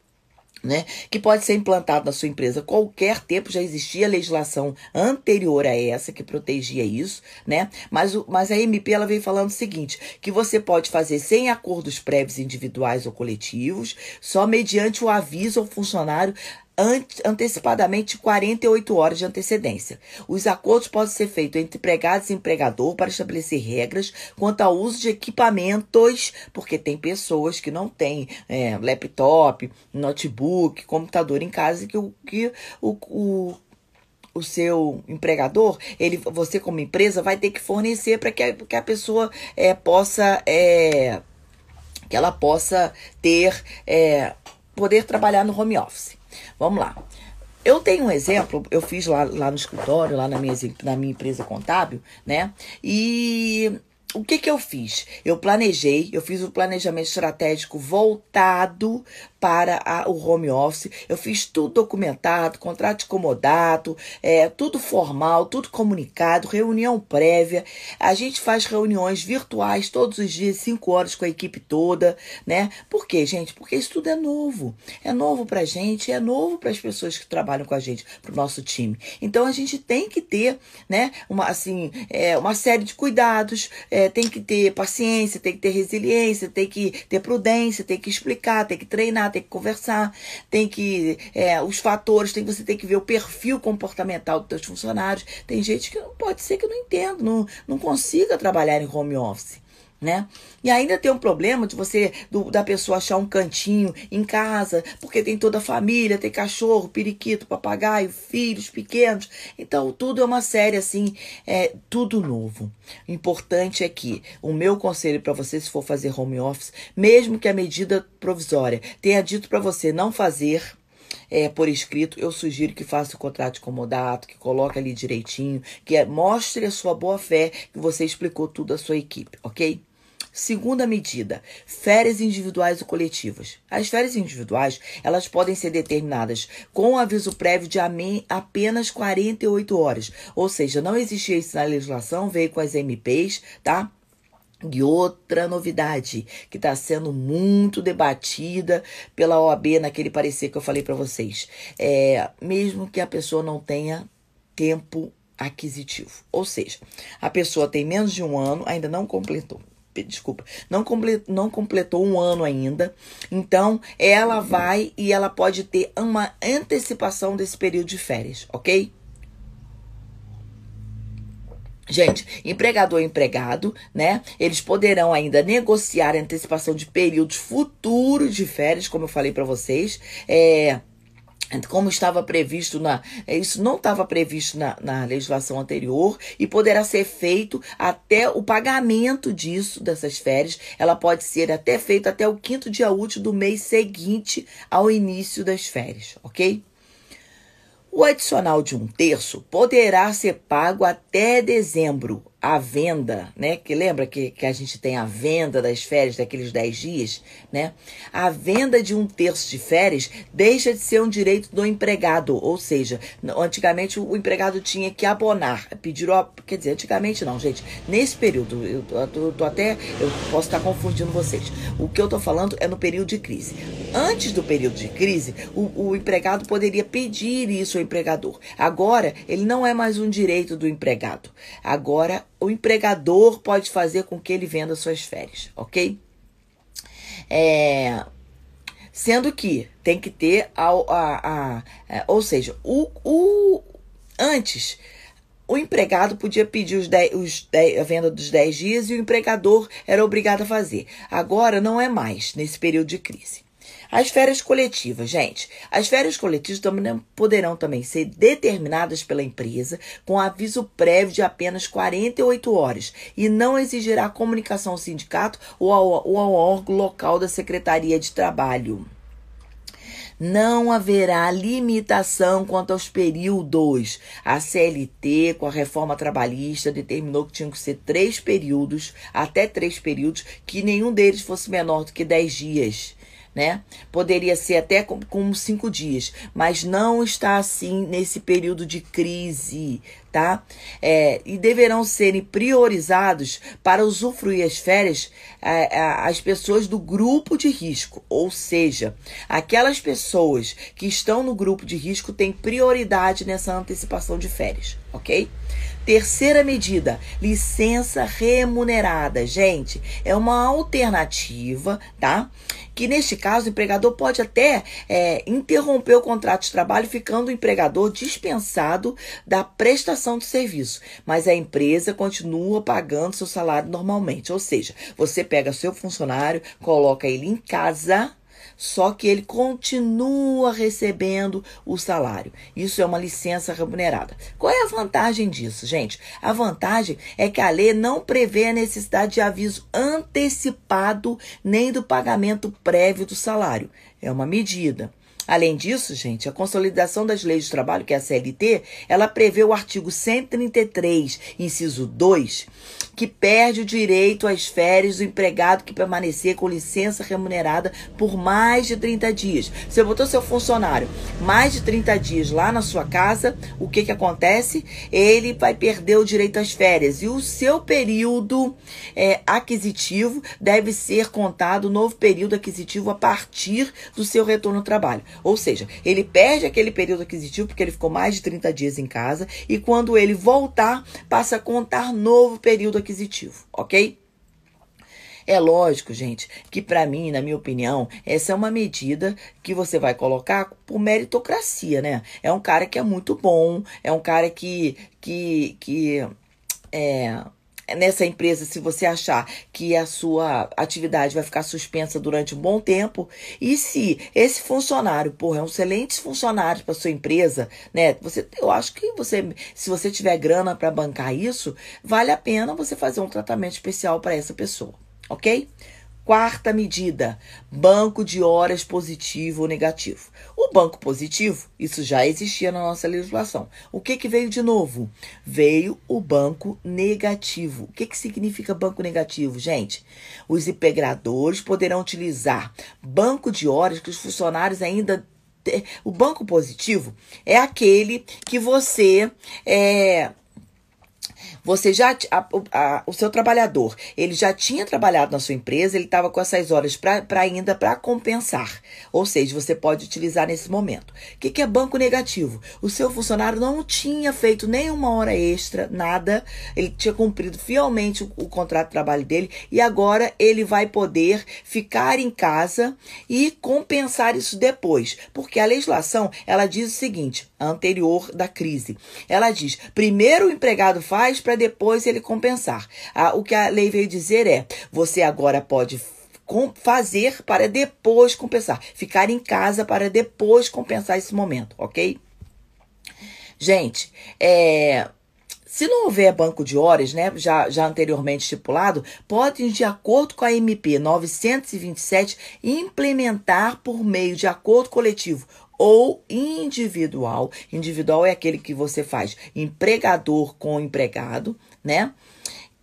né, que pode ser implantado na sua empresa a qualquer tempo. Já existia legislação anterior a essa que protegia isso, né? Mas a MP ela veio falando o seguinte, que você pode fazer sem acordos prévios individuais ou coletivos, só mediante o aviso ao funcionário antecipadamente 48 horas de antecedência. Os acordos podem ser feitos entre empregados e empregador para estabelecer regras quanto ao uso de equipamentos, porque tem pessoas que não têm laptop, notebook, computador em casa que o seu empregador, você como empresa, vai ter que fornecer para que a pessoa possa ter, poder trabalhar no home office. Vamos lá. Eu tenho um exemplo, eu fiz lá no escritório, lá na minha empresa contábil, né? E o que eu fiz? Eu fiz um planejamento estratégico voltado para o home office. Eu fiz tudo documentado, contrato de comodato, tudo formal, tudo comunicado, reunião prévia. A gente faz reuniões virtuais todos os dias, 5 horas com a equipe toda, né? Por quê, gente? Porque isso tudo é novo. É novo pra gente, é novo para as pessoas que trabalham com a gente, pro nosso time. Então a gente tem que ter, né, uma série de cuidados, tem que ter paciência, tem que ter resiliência, tem que ter prudência, tem que explicar, tem que treinar, tem que conversar, tem que os fatores, você tem que ver o perfil comportamental dos teus funcionários. Tem gente que pode ser que não entenda, não consiga trabalhar em home office, né? E ainda tem um problema de da pessoa achar um cantinho em casa, porque tem toda a família, tem cachorro, periquito, papagaio, filhos pequenos. Então, tudo é uma série assim, tudo novo. O importante é que o meu conselho para você, se for fazer home office, mesmo que a medida provisória tenha dito para você não fazer por escrito, eu sugiro que faça o contrato de comodato, que coloque ali direitinho, que mostre a sua boa fé, que você explicou tudo à sua equipe, ok? Segunda medida, férias individuais ou coletivas. As férias individuais, elas podem ser determinadas com aviso prévio de apenas 48 horas. Ou seja, não existia isso na legislação, veio com as MPs, tá? E outra novidade que está sendo muito debatida pela OAB naquele parecer que eu falei para vocês. Mesmo que a pessoa não tenha tempo aquisitivo. Ou seja, a pessoa tem menos de um ano, ainda não completou. Desculpa, não completou um ano ainda, então ela vai e ela pode ter uma antecipação desse período de férias, ok? Gente, empregador e empregado, né? Eles poderão ainda negociar a antecipação de períodos futuros de férias, como eu falei para vocês, como estava previsto isso não estava previsto na legislação anterior e poderá ser feito até o pagamento dessas férias. Ela pode ser até feito até o 5º dia útil do mês seguinte ao início das férias, ok? O adicional de 1/3 poderá ser pago até dezembro. A venda, né? Que lembra que a gente tem a venda das férias daqueles 10 dias, né? A venda de 1/3 de férias deixa de ser um direito do empregado. Ou seja, antigamente o empregado tinha que abonar. Quer dizer, antigamente não, gente. Nesse período, eu posso estar confundindo vocês. O que eu tô falando é no período de crise. Antes do período de crise, o empregado poderia pedir isso ao empregador. Agora, ele não é mais um direito do empregado. Agora, o empregador pode fazer com que ele venda suas férias, ok? Sendo que tem que ter ou seja, antes o empregado podia pedir a venda dos 10 dias e o empregador era obrigado a fazer. Agora não é mais nesse período de crise. As férias coletivas, gente. As férias coletivas poderão também ser determinadas pela empresa com aviso prévio de apenas 48 horas e não exigirá comunicação ao sindicato ou ao órgão local da Secretaria de Trabalho. Não haverá limitação quanto aos períodos. A CLT, com a reforma trabalhista, determinou que tinham que ser 3 períodos, até 3 períodos, que nenhum deles fosse menor do que 10 dias. Né? Poderia ser até com 5 dias, mas não está assim nesse período de crise, tá? E deverão serem priorizados para usufruir as férias as pessoas do grupo de risco, ou seja, aquelas pessoas que estão no grupo de risco têm prioridade nessa antecipação de férias, ok? Terceira medida, licença remunerada. Gente, é uma alternativa, tá? Que neste caso o empregador pode até interromper o contrato de trabalho, ficando o empregador dispensado da prestação de serviço. Mas a empresa continua pagando seu salário normalmente. Ou seja, você pega seu funcionário, coloca ele em casa, só que ele continua recebendo o salário. Isso é uma licença remunerada. Qual é a vantagem disso, gente? A vantagem é que a lei não prevê a necessidade de aviso antecipado nem do pagamento prévio do salário. É uma medida. Além disso, gente, a Consolidação das Leis do Trabalho, que é a CLT, ela prevê o artigo 133, inciso 2, que perde o direito às férias do empregado que permanecer com licença remunerada por mais de 30 dias. Você botou seu funcionário mais de 30 dias lá na sua casa, o que acontece? Ele vai perder o direito às férias e o seu período aquisitivo deve ser contado, novo período aquisitivo, a partir do seu retorno ao trabalho. Ou seja, ele perde aquele período aquisitivo porque ele ficou mais de 30 dias em casa e quando ele voltar, passa a contar novo período aquisitivo, ok? É lógico, gente, que para mim, na minha opinião, essa é uma medida que você vai colocar por meritocracia, né? É um cara que é muito bom, é um cara nessa empresa, se você achar que a sua atividade vai ficar suspensa durante um bom tempo, e se esse funcionário, é um excelente funcionário para sua empresa, né? Eu acho que se você tiver grana para bancar isso, vale a pena você fazer um tratamento especial para essa pessoa, ok? Quarta medida, banco de horas positivo ou negativo. O banco positivo, isso já existia na nossa legislação. O que veio de novo? Veio o banco negativo. O que significa banco negativo, gente? Os empregadores poderão utilizar banco de horas que os funcionários ainda... O banco positivo é aquele que você o seu trabalhador, ele já tinha trabalhado na sua empresa, ele estava com essas horas para compensar. Ou seja, você pode utilizar nesse momento. O que é banco negativo? O seu funcionário não tinha feito nenhuma hora extra, nada. Ele tinha cumprido fielmente o contrato de trabalho dele e agora ele vai poder ficar em casa e compensar isso depois. Porque a legislação, ela diz o seguinte, a anterior da crise. Ela diz, primeiro o empregado faz para depois ele compensar. O que a lei veio dizer é, você agora pode fazer para depois compensar. Ficar em casa para depois compensar esse momento, ok? Gente, se não houver banco de horas, né, já anteriormente estipulado, pode, de acordo com a MP 927, implementar por meio de acordo coletivo ou individual. Individual é aquele que você faz empregador com empregado, né?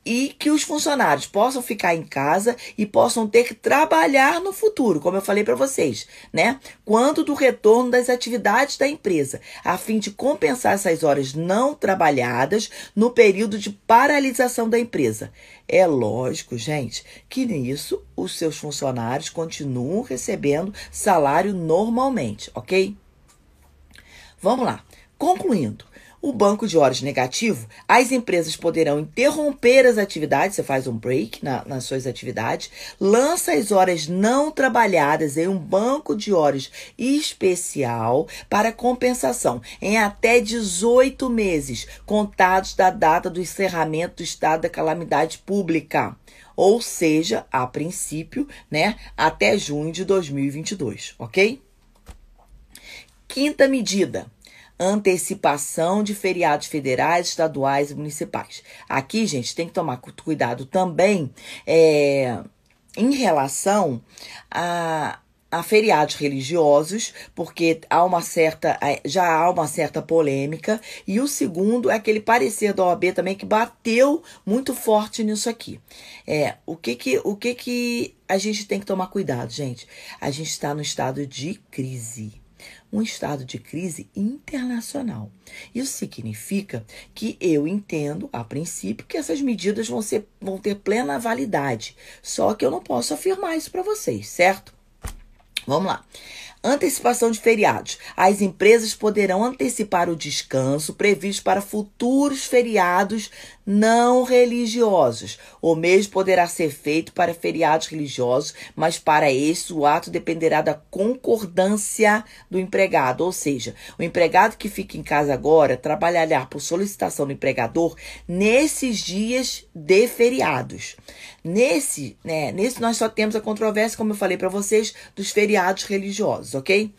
E que os funcionários possam ficar em casa e possam ter que trabalhar no futuro, como eu falei para vocês, né? Quando do retorno das atividades da empresa, a fim de compensar essas horas não trabalhadas no período de paralisação da empresa. É lógico, gente, que nisso os seus funcionários continuam recebendo salário normalmente, ok? Vamos lá. Concluindo. O banco de horas negativo, as empresas poderão interromper as atividades, você faz um break nas suas atividades, lança as horas não trabalhadas em um banco de horas especial para compensação em até 18 meses, contados da data do encerramento do estado da calamidade pública. Ou seja, a princípio, né, até junho de 2022, ok? Quinta medida. Antecipação de feriados federais, estaduais e municipais. Aqui, gente, tem que tomar cuidado também em relação a feriados religiosos, porque já há uma certa polêmica. E o segundo é aquele parecer da OAB também que bateu muito forte nisso aqui. O que a gente tem que tomar cuidado, gente? A gente está no estado de crise. Um estado de crise internacional. Isso significa que eu entendo, a princípio, que essas medidas vão ter plena validade. Só que eu não posso afirmar isso para vocês, certo? Vamos lá. Antecipação de feriados. As empresas poderão antecipar o descanso previsto para futuros feriados não religiosos. O mesmo poderá ser feito para feriados religiosos, mas para este o ato dependerá da concordância do empregado. Ou seja, o empregado que fica em casa agora trabalhará por solicitação do empregador nesses dias de feriados. Nesse nós só temos a controvérsia, como eu falei para vocês, dos feriados religiosos, ok?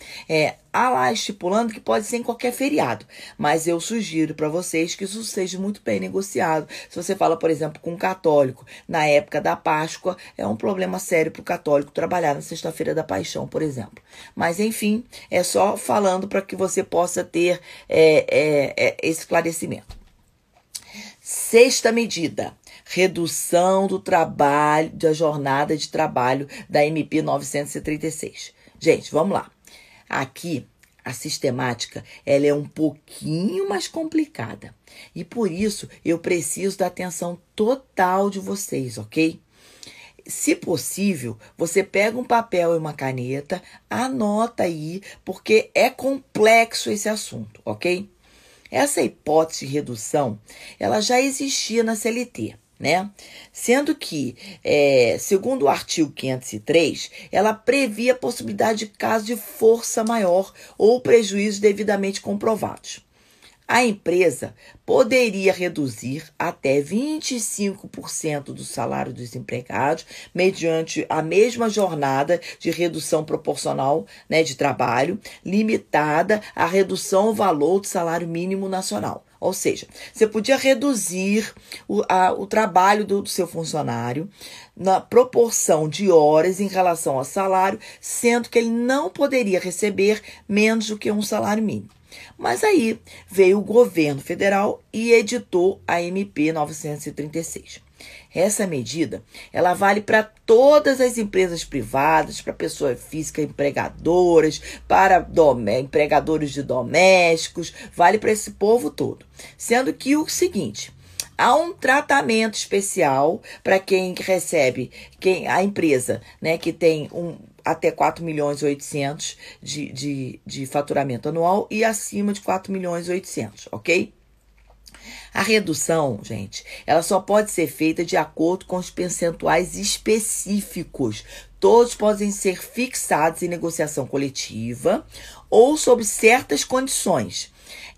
Há lá estipulando que pode ser em qualquer feriado, mas eu sugiro para vocês que isso seja muito bem negociado. Se você fala, por exemplo, com um católico, na época da Páscoa, é um problema sério para o católico trabalhar na Sexta-feira da Paixão, por exemplo. Mas, enfim, é só falando para que você possa ter esse esclarecimento. Sexta medida. Redução do trabalho, da jornada de trabalho da MP 936. Gente, vamos lá. Aqui, a sistemática, ela é um pouquinho mais complicada. E por isso, eu preciso da atenção total de vocês, ok? Se possível, você pega um papel e uma caneta, anota aí, porque é complexo esse assunto, ok? Essa hipótese de redução, ela já existia na CLT. Sendo que, segundo o artigo 503, ela previa a possibilidade de caso de força maior ou prejuízos devidamente comprovados. A empresa poderia reduzir até 25% do salário dos empregados mediante a mesma jornada de redução proporcional de trabalho, limitada à redução do valor do salário mínimo nacional. Ou seja, você podia reduzir o trabalho do seu funcionário na proporção de horas em relação ao salário, sendo que ele não poderia receber menos do que um salário mínimo. Mas aí veio o governo federal e editou a MP 936. Essa medida, ela vale para todas as empresas privadas, para pessoa física empregadoras, para empregadores de domésticos, vale para esse povo todo. Sendo que o seguinte, há um tratamento especial para quem recebe, a empresa, que tem até 4.800.000 de faturamento anual e acima de 4.800.000, ok? A redução, gente, ela só pode ser feita de acordo com os percentuais específicos. Todos podem ser fixados em negociação coletiva ou sob certas condições,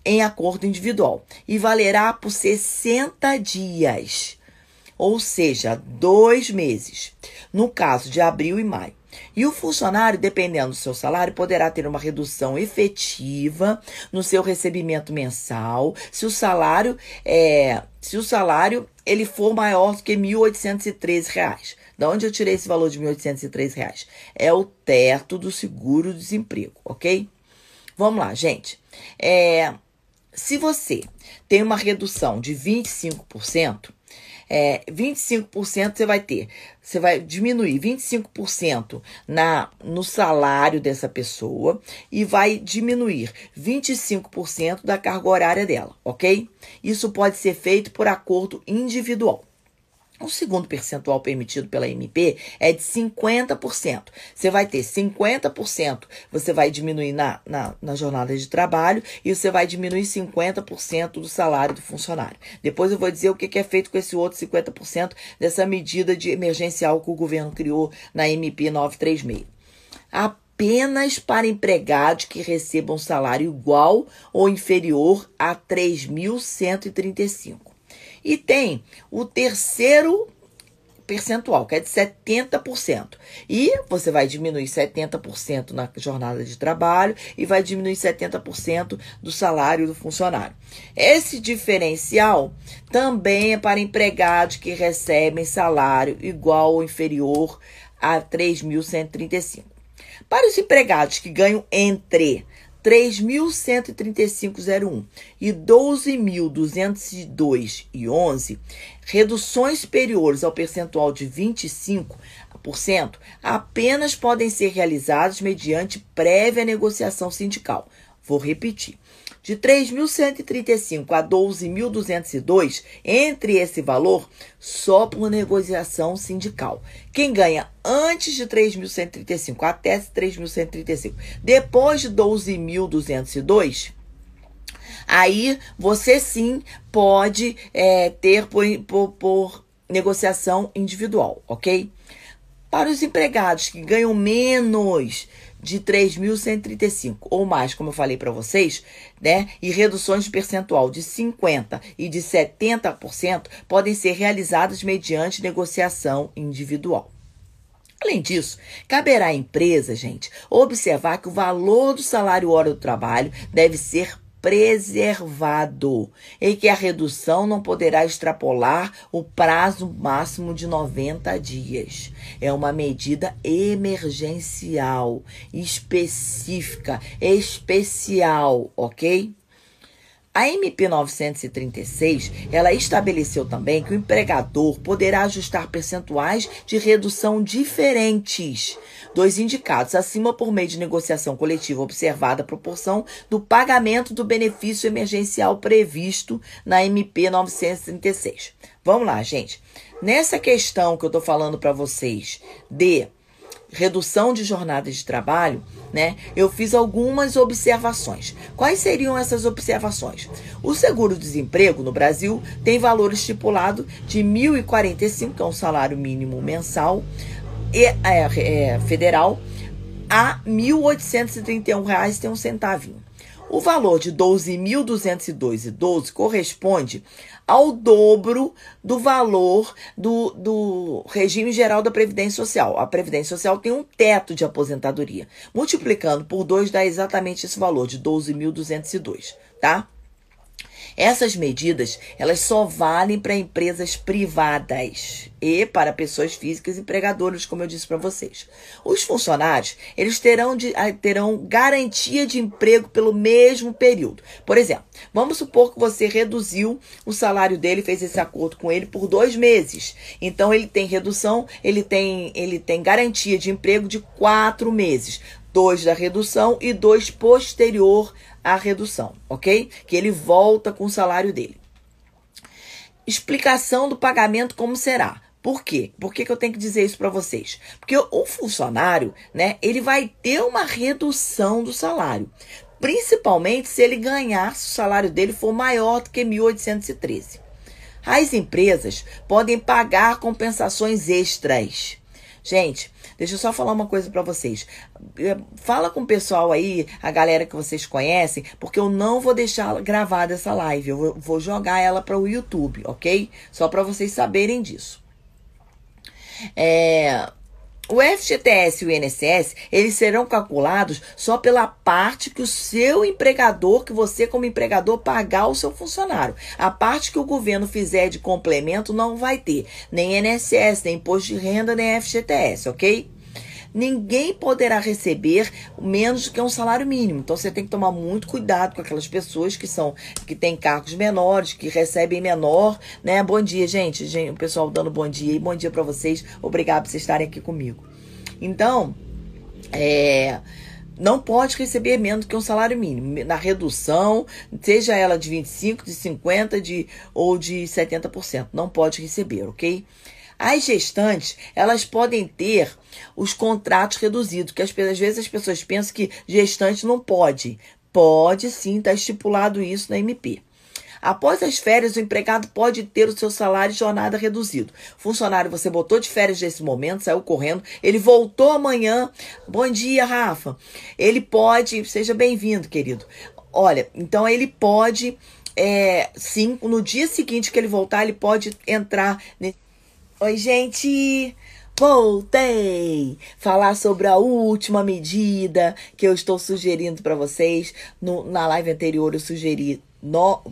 em acordo individual, e valerá por 60 dias, ou seja, 2 meses, no caso de abril e maio. E o funcionário, dependendo do seu salário, poderá ter uma redução efetiva no seu recebimento mensal, se o salário ele for maior do que R$ 1.813. Da onde eu tirei esse valor de R$ 1.803? É o teto do seguro-desemprego, ok? Vamos lá, gente. Se você tem uma redução de 25%, 25% você vai diminuir 25% no salário dessa pessoa e vai diminuir 25% da carga horária dela, ok? Isso pode ser feito por acordo individual. O segundo percentual permitido pela MP é de 50%. Você vai ter 50%, você vai diminuir na jornada de trabalho e você vai diminuir 50% do salário do funcionário. Depois eu vou dizer o que é feito com esse outro 50% dessa medida de emergencial que o governo criou na MP 936. Apenas para empregados que recebam salário igual ou inferior a 3.135. E tem o terceiro percentual, que é de 70%. E você vai diminuir 70% na jornada de trabalho e vai diminuir 70% do salário do funcionário. Esse diferencial também é para empregados que recebem salário igual ou inferior a 3.135. Para os empregados que ganham entre 3.135,01 e 12.202,11, reduções superiores ao percentual de 25%, 5% apenas podem ser realizados mediante prévia negociação sindical. Vou repetir. De 3.135 a 12.202, entre esse valor, só por negociação sindical. Quem ganha antes de 3.135 até 3.135, depois de 12.202, aí você sim pode ter por negociação individual, ok? Para os empregados que ganham menos de 3.135 ou mais, como eu falei para vocês, né? E reduções de percentual de 50% e de 70% podem ser realizadas mediante negociação individual. Além disso, caberá à empresa, gente, observar que o valor do salário hora do trabalho deve ser preservado e que a redução não poderá extrapolar o prazo máximo de 90 dias. É uma medida emergencial, específica, especial, ok? A MP 936, ela estabeleceu também que o empregador poderá ajustar percentuais de redução diferentes dos indicados acima por meio de negociação coletiva observada a proporção do pagamento do benefício emergencial previsto na MP 936. Vamos lá, gente. Nessa questão que eu estou falando para vocês de redução de jornada de trabalho, né? Eu fiz algumas observações. Quais seriam essas observações? O seguro-desemprego no Brasil tem valor estipulado de R$ 1.045, que é um salário mínimo mensal federal, a R$ 1.831,01. O valor de R$ 12.202,12 corresponde ao dobro do valor do regime geral da Previdência Social. A Previdência Social tem um teto de aposentadoria. Multiplicando por 2 dá exatamente esse valor de 12.202, tá? Essas medidas, elas só valem para empresas privadas e para pessoas físicas empregadoras, como eu disse para vocês. Os funcionários, eles terão garantia de emprego pelo mesmo período. Por exemplo, vamos supor que você reduziu o salário dele, fez esse acordo com ele por 2 meses. Então, ele tem redução, ele tem garantia de emprego de 4 meses. 2 da redução e 2 posterior à redução, ok? Que ele volta com o salário dele. Explicação do pagamento como será. Por quê? Por que eu tenho que dizer isso para vocês? Porque o funcionário, né, ele vai ter uma redução do salário. Principalmente se ele ganhar, se o salário dele for maior do que 1.813. As empresas podem pagar compensações extras. Gente, deixa eu só falar uma coisa para vocês. Fala com o pessoal aí, a galera que vocês conhecem, porque eu não vou deixar gravada essa live. Eu vou jogar ela para o YouTube, ok? Só para vocês saberem disso. O FGTS e o INSS, eles serão calculados só pela parte que o seu empregador, que você como empregador pagar ao seu funcionário. A parte que o governo fizer de complemento não vai ter nem INSS, nem imposto de renda, nem FGTS, ok? Ninguém poderá receber menos do que um salário mínimo. Então, você tem que tomar muito cuidado com aquelas pessoas que têm cargos menores, que recebem menor, né? Bom dia, gente. O pessoal dando bom dia. E bom dia para vocês. Obrigado por vocês estarem aqui comigo. Então, não pode receber menos do que um salário mínimo. Na redução, seja ela de 25%, de 50% ou de 70%. Não pode receber, ok? As gestantes, elas podem ter os contratos reduzidos, que às vezes as pessoas pensam que gestante não pode. Pode sim, está estipulado isso na MP. Após as férias, o empregado pode ter o seu salário e jornada reduzido. Funcionário, você botou de férias nesse momento, saiu correndo, ele voltou amanhã. Bom dia, Rafa. Ele pode, seja bem-vindo, querido. Olha, então ele pode, sim, no dia seguinte que ele voltar, ele pode entrar nesse... Oi, gente! Voltei! Falar sobre a última medida que eu estou sugerindo para vocês. Na live anterior eu sugeri,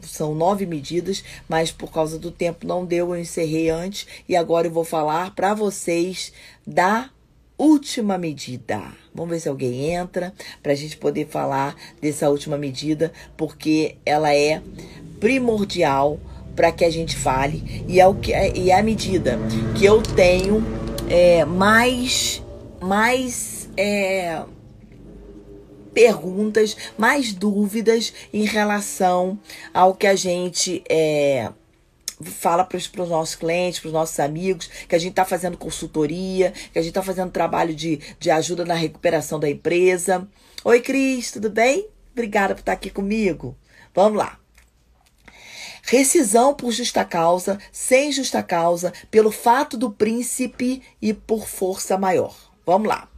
são 9 medidas, mas por causa do tempo não deu, eu encerrei antes. E agora eu vou falar para vocês da última medida. Vamos ver se alguém entra para a gente poder falar dessa última medida, porque ela é primordial para que a gente fale, e é a medida que eu tenho mais perguntas, mais dúvidas em relação ao que a gente fala para os nossos clientes, para os nossos amigos, que a gente está fazendo consultoria, que a gente está fazendo trabalho de ajuda na recuperação da empresa. Oi, Cris, tudo bem? Obrigada por estar aqui comigo. Vamos lá. Rescisão por justa causa, sem justa causa, pelo fato do príncipe e por força maior. Vamos lá.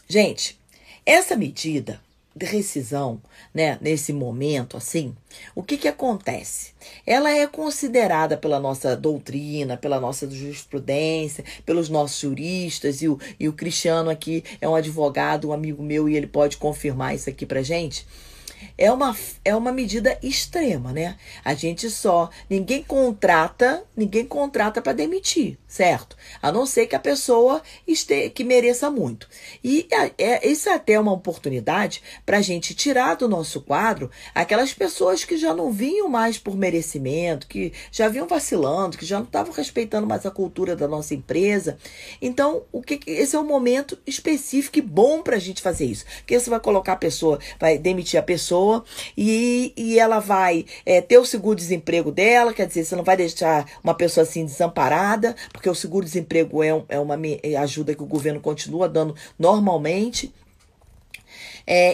Gente, essa medida de rescisão, né, nesse momento, assim, o que acontece? Ela é considerada pela nossa doutrina, pela nossa jurisprudência, pelos nossos juristas, e o Cristiano aqui é um advogado, um amigo meu, e ele pode confirmar isso aqui pra gente. É uma medida extrema, né? Ninguém contrata para demitir, certo? A não ser que a pessoa que mereça muito. E isso é até uma oportunidade para a gente tirar do nosso quadro aquelas pessoas que já não vinham mais por merecimento, que já vinham vacilando, que já não estavam respeitando mais a cultura da nossa empresa. Então, esse é um momento específico e bom para a gente fazer isso. Porque você vai colocar a pessoa, vai demitir a pessoa, e ela vai ter o seguro-desemprego dela, quer dizer, você não vai deixar uma pessoa assim desamparada, porque o seguro-desemprego é uma ajuda que o governo continua dando normalmente.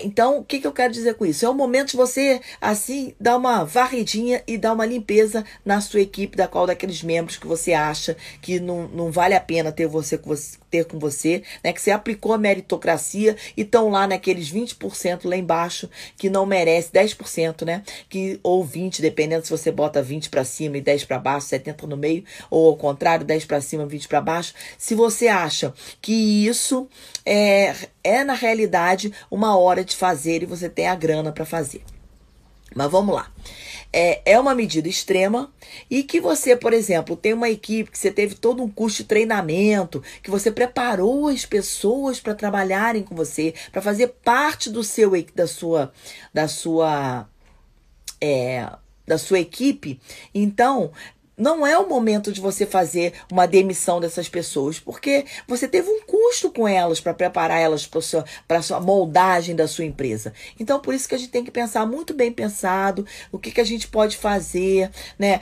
Então, o que eu quero dizer com isso? É o momento de você, assim, dar uma varridinha e dar uma limpeza na sua equipe, daqueles membros que você acha que não vale a pena ter com você, né? Que você aplicou a meritocracia e estão lá naqueles 20% lá embaixo que não merece, 10%, né? Ou 20%, dependendo se você bota 20 para cima e 10 para baixo, 70 no meio, ou ao contrário, 10 para cima, 20 para baixo. Se você acha que isso é na realidade uma hora de fazer e você tem a grana para fazer. Mas vamos lá. É uma medida extrema e que você, por exemplo, tem uma equipe que você teve todo um curso de treinamento, que você preparou as pessoas para trabalharem com você, para fazer parte da sua equipe. Então, não é o momento de você fazer uma demissão dessas pessoas, porque você teve um custo com elas para preparar elas para a sua moldagem da sua empresa. Então, por isso que a gente tem que pensar muito bem pensado o que a gente pode fazer, né?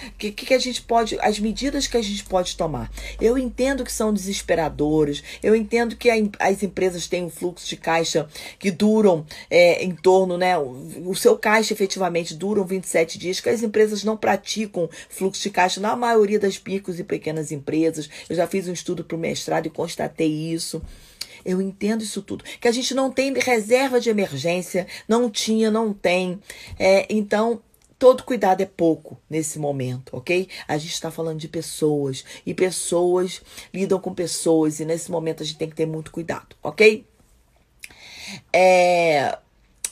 As medidas que a gente pode tomar. Eu entendo que são desesperadoras, eu entendo que as empresas têm um fluxo de caixa que duram em torno, né? O seu caixa efetivamente duram 27 dias, que as empresas não praticam fluxo de caixa na maioria das micros e pequenas empresas. Eu já fiz um estudo para o mestrado e constatei isso. Eu entendo isso tudo. Que a gente não tem reserva de emergência, não tem. Então, todo cuidado é pouco nesse momento, ok? A gente está falando de pessoas, e pessoas lidam com pessoas, e nesse momento a gente tem que ter muito cuidado, ok?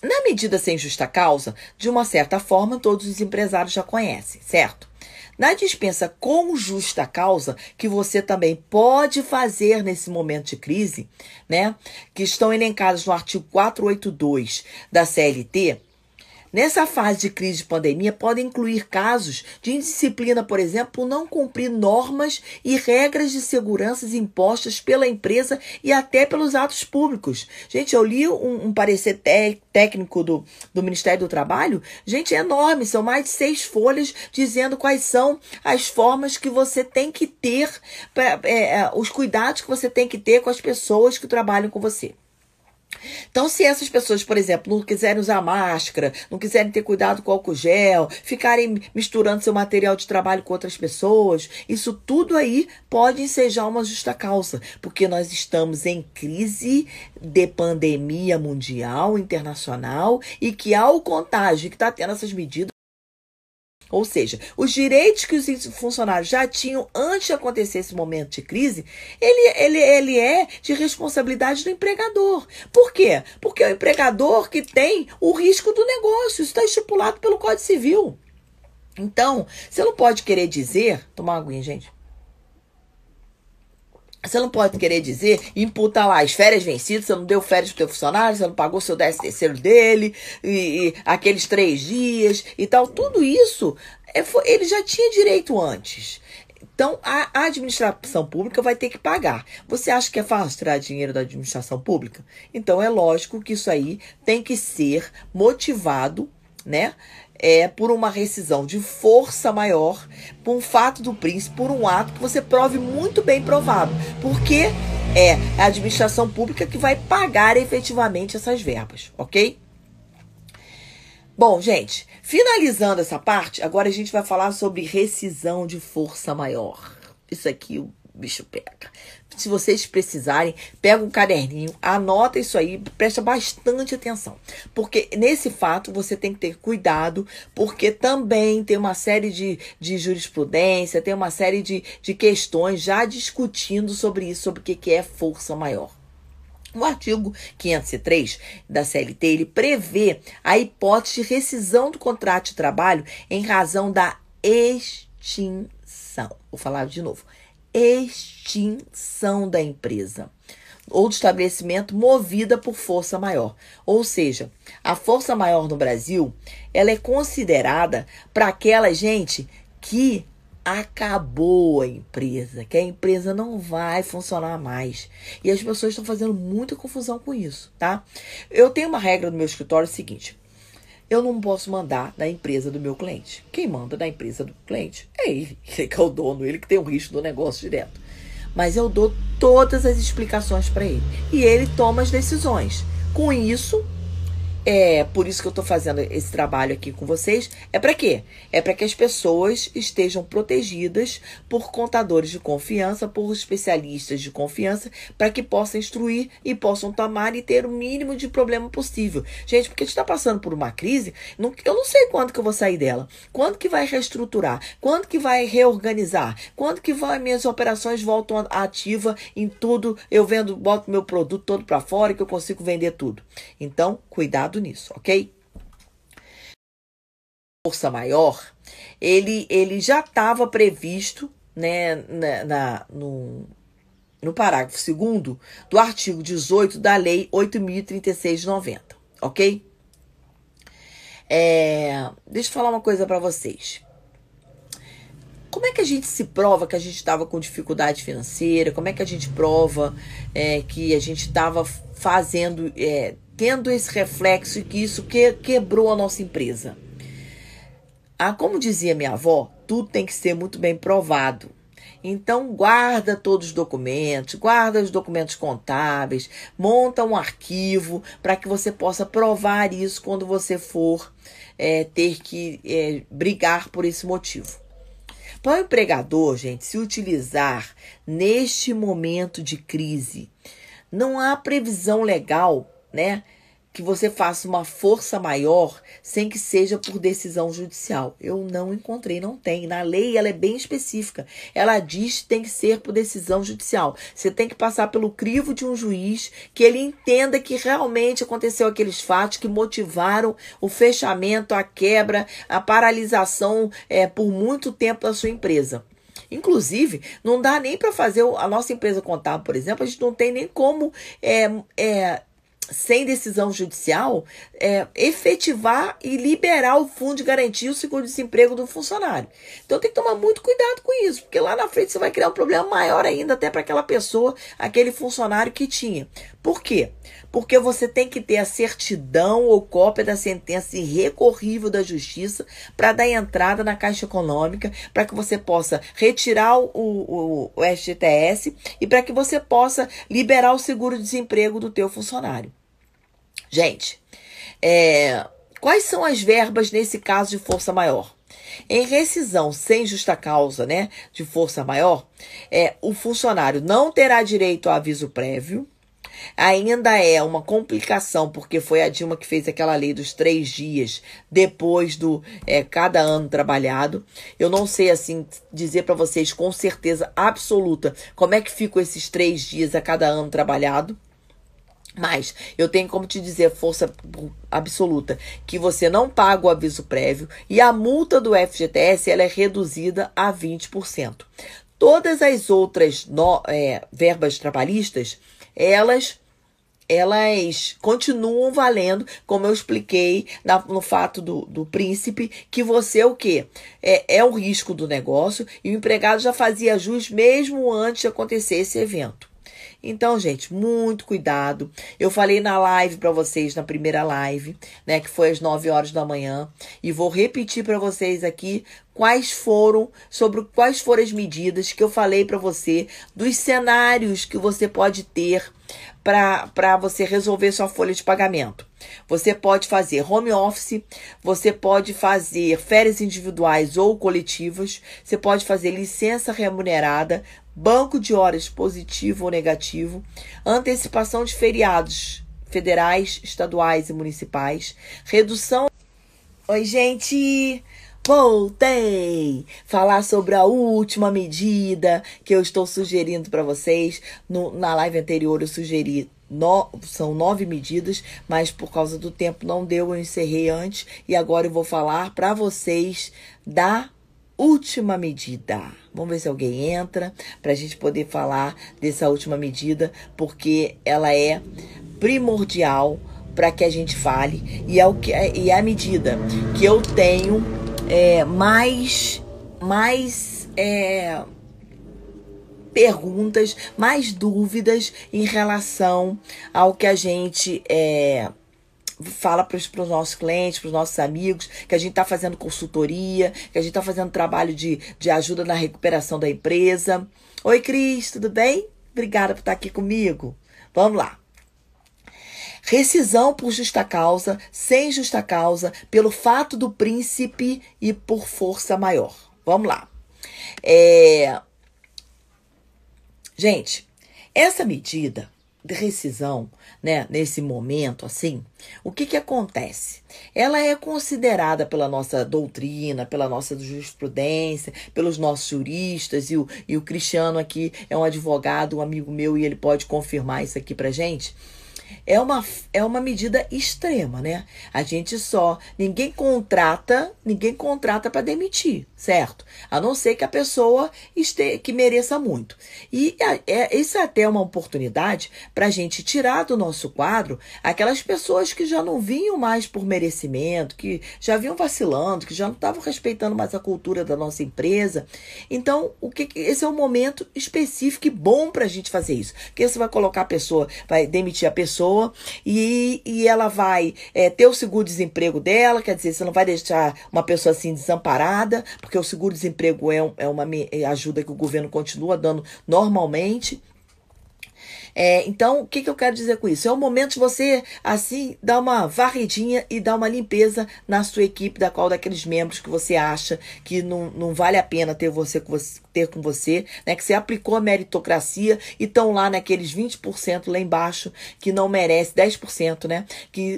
Na medida sem justa causa, de uma certa forma, todos os empresários já conhecem, certo? Na dispensa com justa causa, que você também pode fazer nesse momento de crise, né? Que estão elencadas no artigo 482 da CLT, nessa fase de crise de pandemia, podem incluir casos de indisciplina, por exemplo, por não cumprir normas e regras de segurança impostas pela empresa e até pelos atos públicos. Gente, eu li um parecer técnico do Ministério do Trabalho, gente, é enorme, são mais de 6 folhas dizendo quais são as formas que você tem que ter, os cuidados que você tem que ter com as pessoas que trabalham com você. Então, se essas pessoas, por exemplo, não quiserem usar máscara, não quiserem ter cuidado com álcool gel, ficarem misturando seu material de trabalho com outras pessoas, isso tudo aí pode ensejar uma justa causa, porque nós estamos em crise de pandemia mundial, internacional, e que há o contágio que está tendo essas medidas. Ou seja, os direitos que os funcionários já tinham antes de acontecer esse momento de crise, ele é de responsabilidade do empregador. Por quê? Porque é o empregador que tem o risco do negócio. Isso está estipulado pelo Código Civil. Então, você não pode querer dizer... Tomar uma aguinha, gente. Você não pode querer dizer, imputar lá as férias vencidas, você não deu férias pro teu funcionário, você não pagou seu 13º dele, e aqueles 3 dias e tal. Tudo isso, ele já tinha direito antes. Então, a administração pública vai ter que pagar. Você acha que é fácil tirar dinheiro da administração pública? Então, é lógico que isso aí tem que ser motivado, né? Por uma rescisão de força maior, por um fato do príncipe, por um ato que você prove muito bem provado. Porque é a administração pública que vai pagar efetivamente essas verbas, ok? Bom, gente, finalizando essa parte, agora a gente vai falar sobre rescisão de força maior. Isso aqui o bicho pega. Se vocês precisarem, pega um caderninho, anota isso aí, presta bastante atenção. Porque nesse fato você tem que ter cuidado, porque também tem uma série de jurisprudência, tem uma série de questões já discutindo sobre isso, sobre o que é força maior. O artigo 503 da CLT, ele prevê a hipótese de rescisão do contrato de trabalho em razão da extinção. Vou falar de novo. Extinção da empresa ou do estabelecimento movida por força maior. Ou seja, a força maior no Brasil, ela é considerada para aquela gente que acabou a empresa, que a empresa não vai funcionar mais. E as pessoas estão fazendo muita confusão com isso, tá? Eu tenho uma regra no meu escritório seguinte: eu não posso mandar na empresa do meu cliente. Quem manda na empresa do cliente é ele que é o dono, ele que tem o risco do negócio direto. Mas eu dou todas as explicações para ele e ele toma as decisões. Com isso, por isso que eu estou fazendo esse trabalho aqui com vocês. É para quê? É para que as pessoas estejam protegidas por contadores de confiança, por especialistas de confiança, para que possam instruir e possam tomar e ter o mínimo de problema possível. Gente, porque a gente está passando por uma crise, eu não sei quando que eu vou sair dela, quando que vai reestruturar, quando que vai reorganizar, quando que minhas operações voltam ativa em tudo, eu boto meu produto todo para fora e que eu consigo vender tudo. Então, cuidado nisso, ok? Força maior, ele já estava previsto, né, no parágrafo 2º do artigo 18 da Lei 8.036 de 90, ok? Deixa eu falar uma coisa para vocês. Como é que a gente se prova que a gente estava com dificuldade financeira? Como é que a gente prova que a gente estava fazendo, tendo esse reflexo e que isso quebrou a nossa empresa? Como dizia minha avó, tudo tem que ser muito bem provado. Então, guarda todos os documentos, guarda os documentos contábeis, monta um arquivo para que você possa provar isso quando você for ter que brigar por esse motivo. Para o empregador, gente, se utilizar neste momento de crise, não há previsão legal, né, que você faça uma força maior sem que seja por decisão judicial. Eu não encontrei, não tem. Na lei, ela é bem específica. Ela diz que tem que ser por decisão judicial. Você tem que passar pelo crivo de um juiz, que ele entenda que realmente aconteceu aqueles fatos que motivaram o fechamento, a quebra, a paralisação por muito tempo da sua empresa. Inclusive, não dá nem para fazer a nossa empresa contábil, por exemplo, a gente não tem nem como sem decisão judicial, efetivar e liberar o fundo de garantia e o seguro-desemprego do funcionário. Então tem que tomar muito cuidado com isso, porque lá na frente você vai criar um problema maior ainda até para aquela pessoa, aquele funcionário que tinha. Por quê? Porque você tem que ter a certidão ou cópia da sentença irrecorrível da justiça para dar entrada na Caixa Econômica, para que você possa retirar o FGTS e para que você possa liberar o seguro-desemprego do teu funcionário. Gente, quais são as verbas nesse caso de força maior? Em rescisão sem justa causa, né, de força maior, o funcionário não terá direito a aviso prévio. Ainda é uma complicação, porque foi a Dilma que fez aquela lei dos 3 dias depois do cada ano trabalhado. Eu não sei assim dizer para vocês com certeza absoluta como é que ficam esses 3 dias a cada ano trabalhado. Mas eu tenho como te dizer, força absoluta, que você não paga o aviso prévio e a multa do FGTS ela é reduzida a 20%. Todas as outras verbas trabalhistas, elas elas continuam valendo, como eu expliquei no fato do príncipe, que você o quê? É o risco do negócio e o empregado já fazia jus mesmo antes de acontecer esse evento. Então, gente, muito cuidado. Eu falei na live para vocês, na primeira live, né, que foi às 9 horas da manhã, e vou repetir para vocês aqui quais foram as medidas que eu falei para você, dos cenários que você pode ter para você resolver sua folha de pagamento. Você pode fazer home office, você pode fazer férias individuais ou coletivas, você pode fazer licença remunerada, banco de horas positivo ou negativo, antecipação de feriados federais, estaduais e municipais, redução... Oi, gente! Voltei! Falar sobre a última medida que eu estou sugerindo para vocês. Na live anterior eu sugeri, são 9 medidas, mas por causa do tempo não deu, eu encerrei antes. E agora eu vou falar para vocês da última medida. Vamos ver se alguém entra para a gente poder falar dessa última medida, porque ela é primordial para que a gente fale e é a medida que eu tenho mais perguntas, mais dúvidas em relação ao que a gente fala para os nossos clientes, para os nossos amigos, que a gente está fazendo consultoria, que a gente está fazendo trabalho de ajuda na recuperação da empresa. Oi, Cris, tudo bem? Obrigada por estar aqui comigo. Vamos lá. Rescisão por justa causa, sem justa causa, pelo fato do príncipe e por força maior. Vamos lá. Gente, essa medida de rescisão, né, nesse momento, assim, o que acontece? Ela é considerada pela nossa doutrina, pela nossa jurisprudência, pelos nossos juristas, e o Cristiano aqui é um advogado, um amigo meu, e ele pode confirmar isso aqui pra gente. É uma medida extrema, né? Ninguém contrata para demitir, certo? A não ser que a pessoa que mereça muito. E isso é até uma oportunidade para a gente tirar do nosso quadro aquelas pessoas que já não vinham mais por merecimento, que já vinham vacilando, que já não estavam respeitando mais a cultura da nossa empresa. Então, esse é um momento específico e bom para a gente fazer isso. Porque você vai colocar a pessoa, vai demitir a pessoa, e ela vai ter o seguro-desemprego dela, quer dizer, você não vai deixar uma pessoa assim desamparada, porque o seguro-desemprego é uma ajuda que o governo continua dando normalmente. Então, o que eu quero dizer com isso? É o momento de você, assim, dar uma varridinha e dar uma limpeza na sua equipe, daqueles membros que você acha que não vale a pena ter com você, né? Que você aplicou a meritocracia e estão lá naqueles 20% lá embaixo que não merece, 10%, né?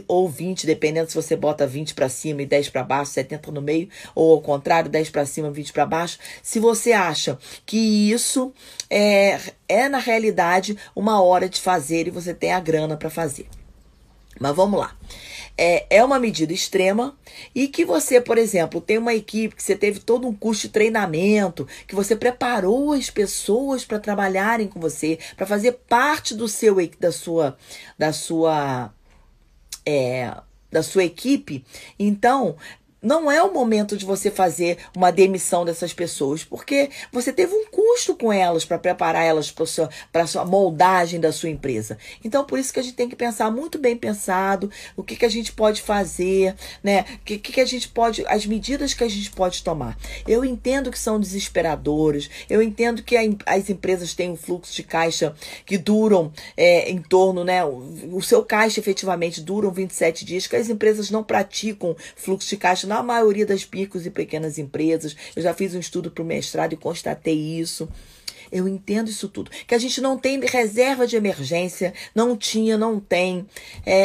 Ou 20%, dependendo se você bota 20 para cima e 10 para baixo, 70 no meio, ou ao contrário, 10 para cima, 20 para baixo. Se você acha que isso é na realidade uma hora de fazer e você tem a grana para fazer. Mas vamos lá. É uma medida extrema e que você, por exemplo, tem uma equipe que você teve todo um curso de treinamento, que você preparou as pessoas para trabalharem com você, para fazer parte da sua equipe. Então, não é o momento de você fazer uma demissão dessas pessoas, porque você teve um custo com elas para preparar elas para a moldagem da sua empresa. Então, por isso que a gente tem que pensar muito bem pensado o que a gente pode fazer, né? As medidas que a gente pode tomar. Eu entendo que são desesperadoras, eu entendo que as empresas têm um fluxo de caixa que duram em torno, né? O seu caixa efetivamente duram 27 dias, que as empresas não praticam fluxo de caixa na maioria das micros e pequenas empresas. Eu já fiz um estudo para o mestrado e constatei isso. Eu entendo isso tudo. Que a gente não tem reserva de emergência, não tem.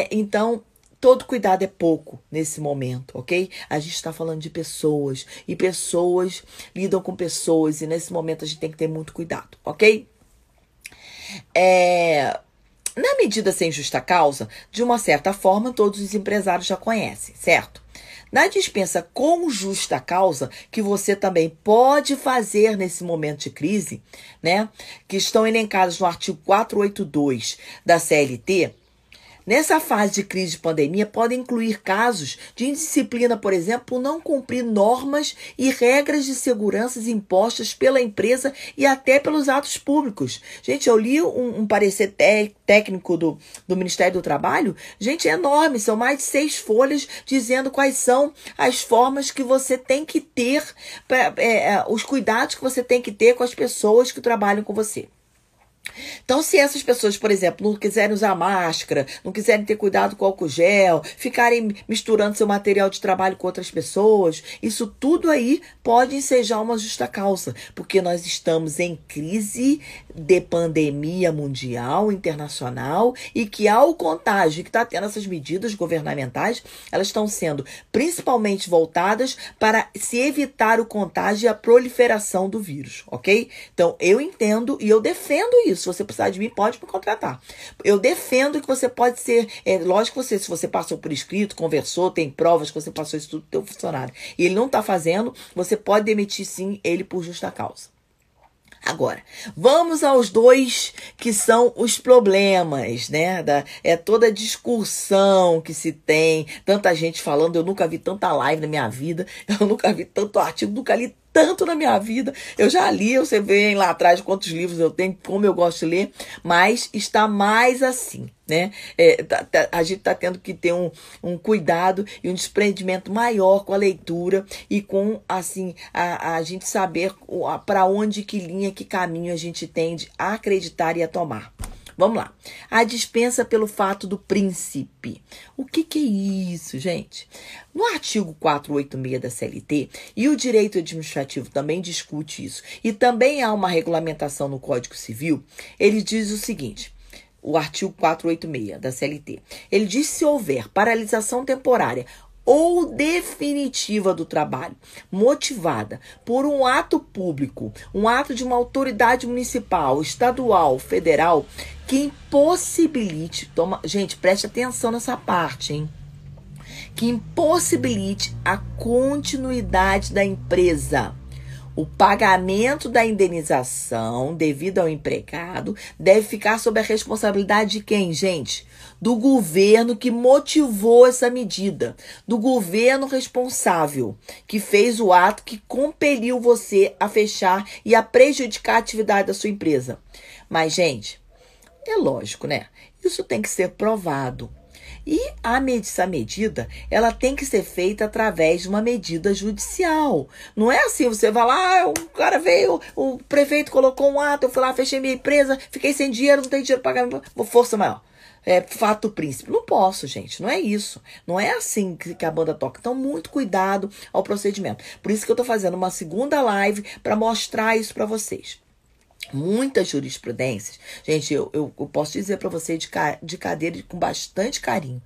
Então, todo cuidado é pouco nesse momento, ok? A gente está falando de pessoas, e pessoas lidam com pessoas, e nesse momento a gente tem que ter muito cuidado, ok? Na medida sem justa causa, de uma certa forma, todos os empresários já conhecem, certo? Na dispensa com justa causa, que você também pode fazer nesse momento de crise, né? Que estão elencadas no artigo 482 da CLT, Nessa fase de crise de pandemia, podem incluir casos de indisciplina, por exemplo, por não cumprir normas e regras de segurança impostas pela empresa e até pelos atos públicos. Gente, eu li um parecer técnico do Ministério do Trabalho, gente, é enorme, são mais de 6 folhas dizendo quais são as formas que você tem que ter, os cuidados que você tem que ter com as pessoas que trabalham com você. Então, se essas pessoas, por exemplo, não quiserem usar máscara, não quiserem ter cuidado com álcool gel, ficarem misturando seu material de trabalho com outras pessoas, isso tudo aí pode ensejar uma justa causa, porque nós estamos em crise de pandemia mundial, internacional, e que ao contágio que está tendo essas medidas governamentais, elas estão sendo principalmente voltadas para se evitar o contágio e a proliferação do vírus, ok? Então, eu entendo e eu defendo isso. Se você precisar de mim, pode me contratar. Eu defendo que você pode ser, lógico que se você passou por escrito, conversou, tem provas que você passou isso tudo pro teu funcionário, e ele não está fazendo, você pode demitir sim ele por justa causa. Agora, vamos aos 2 que são os problemas, né? Toda a discussão que se tem, tanta gente falando, eu nunca vi tanta live na minha vida, eu nunca vi tanto artigo, nunca li tanto na minha vida. Eu já li, você vê lá atrás quantos livros eu tenho, como eu gosto de ler, mas está mais assim, né? A gente está tendo que ter um cuidado e um desprendimento maior com a leitura e com, assim, a gente saber para onde, que linha, que caminho a gente tende a acreditar e a tomar. Vamos lá. A dispensa pelo fato do príncipe. O que é isso, gente? No artigo 486 da CLT, e o direito administrativo também discute isso, e também há uma regulamentação no Código Civil, ele diz o seguinte, o artigo 486 da CLT, ele diz se houver paralisação temporária ou definitiva do trabalho, motivada por um ato público, um ato de uma autoridade municipal, estadual, federal, que impossibilite, gente, preste atenção nessa parte, hein? Que impossibilite a continuidade da empresa. O pagamento da indenização devido ao empregado deve ficar sob a responsabilidade de quem, gente? Do governo que motivou essa medida, do governo responsável que fez o ato que compeliu você a fechar e a prejudicar a atividade da sua empresa. Mas, gente, é lógico, né? Isso tem que ser provado. E essa medida, ela tem que ser feita através de uma medida judicial. Não é assim, você vai lá, o cara veio, o prefeito colocou um ato, eu fui lá, fechei minha empresa, fiquei sem dinheiro, não tenho dinheiro para pagar, vou força maior. Fato príncipe. Não posso, gente, não é isso. Não é assim que a banda toca. Então, muito cuidado ao procedimento. Por isso que eu tô fazendo uma segunda live para mostrar isso para vocês. Muitas jurisprudências, gente, eu posso dizer para você de cadeira com bastante carinho.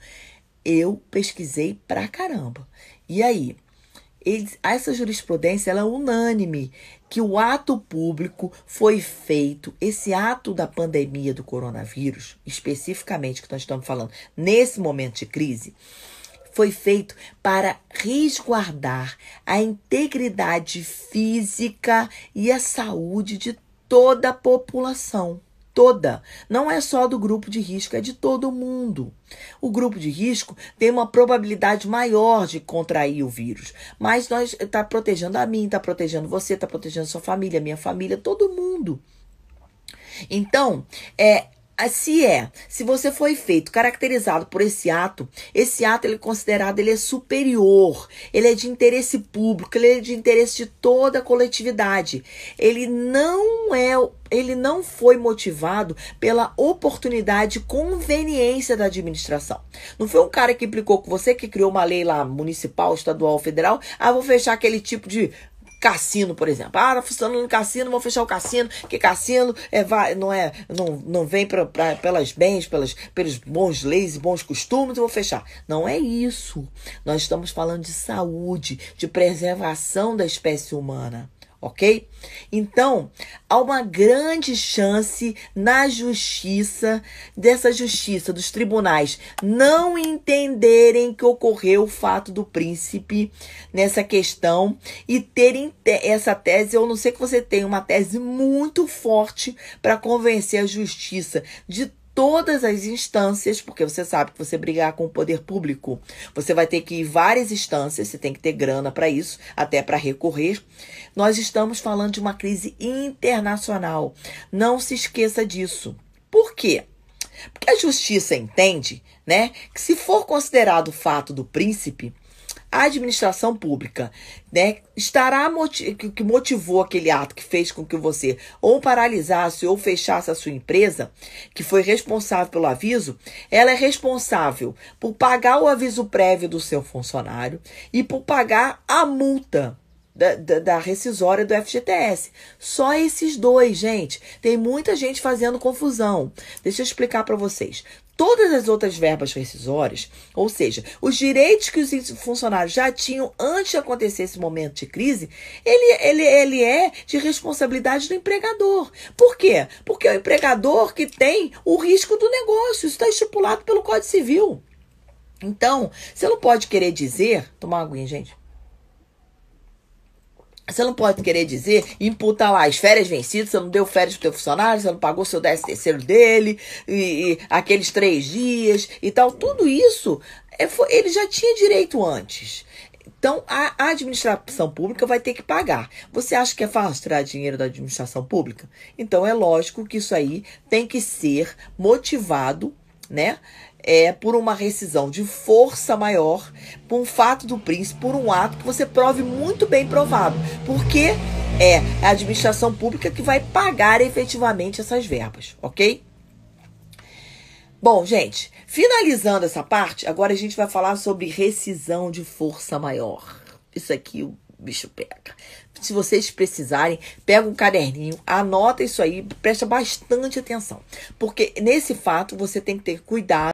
Eu pesquisei pra caramba. E aí, essa jurisprudência ela é unânime, que o ato público foi feito, esse ato da pandemia do coronavírus, especificamente que nós estamos falando nesse momento de crise, foi feito para resguardar a integridade física e a saúde de toda a população. Toda. Não é só do grupo de risco, é de todo mundo. O grupo de risco tem uma probabilidade maior de contrair o vírus. Mas nós está protegendo a mim, está protegendo você, está protegendo a sua família, a minha família, todo mundo. Então, se você foi feito, caracterizado por esse ato ele é considerado, ele é superior, ele é de interesse público, ele é de interesse de toda a coletividade. Ele não foi motivado pela oportunidade e conveniência da administração. Não foi um cara que implicou com você, que criou uma lei lá municipal, estadual, federal, vou fechar aquele tipo de cassino, por exemplo. Tá funcionando no cassino, vou fechar o cassino, que cassino não vem pelas bens, pelos bons leis e bons costumes, eu vou fechar. Não é isso. Nós estamos falando de saúde, de preservação da espécie humana. Ok? Então, há uma grande chance na justiça, dos tribunais, não entenderem que ocorreu o fato do príncipe nessa questão e terem essa tese. Eu não sei que você tenha uma tese muito forte para convencer a justiça de todas as instâncias, porque você sabe que você brigar com o poder público, você vai ter que ir em várias instâncias, você tem que ter grana para isso, até para recorrer. Nós estamos falando de uma crise internacional. Não se esqueça disso. Por quê? Porque a justiça entende, né, que se for considerado o fato do príncipe, a administração pública, né, que motivou aquele ato que fez com que você ou paralisasse ou fechasse a sua empresa, que foi responsável pelo aviso, ela é responsável por pagar o aviso prévio do seu funcionário e por pagar a multa da rescisória do FGTS. Só esses dois, gente. Tem muita gente fazendo confusão. Deixa eu explicar para vocês. Todas as outras verbas rescisórias, ou seja, os direitos que os funcionários já tinham antes de acontecer esse momento de crise, ele é de responsabilidade do empregador. Por quê? Porque é o empregador que tem o risco do negócio. Isso está estipulado pelo Código Civil. Então, você não pode querer dizer... Tomar uma aguinha, gente. Você não pode querer dizer, imputar lá as férias vencidas, você não deu férias pro teu funcionário, você não pagou seu 13º dele, e aqueles 3 dias e tal. Tudo isso, ele já tinha direito antes. Então, a administração pública vai ter que pagar. Você acha que é fácil tirar dinheiro da administração pública? Então, é lógico que isso aí tem que ser motivado, né? Por uma rescisão de força maior, por um fato do príncipe, por um ato que você prove muito bem provado. Porque é a administração pública que vai pagar efetivamente essas verbas, ok? Bom, gente, finalizando essa parte, agora a gente vai falar sobre rescisão de força maior. Isso aqui o bicho pega. Se vocês precisarem, pega um caderninho, anota isso aí, presta bastante atenção. Porque nesse fato você tem que ter cuidado.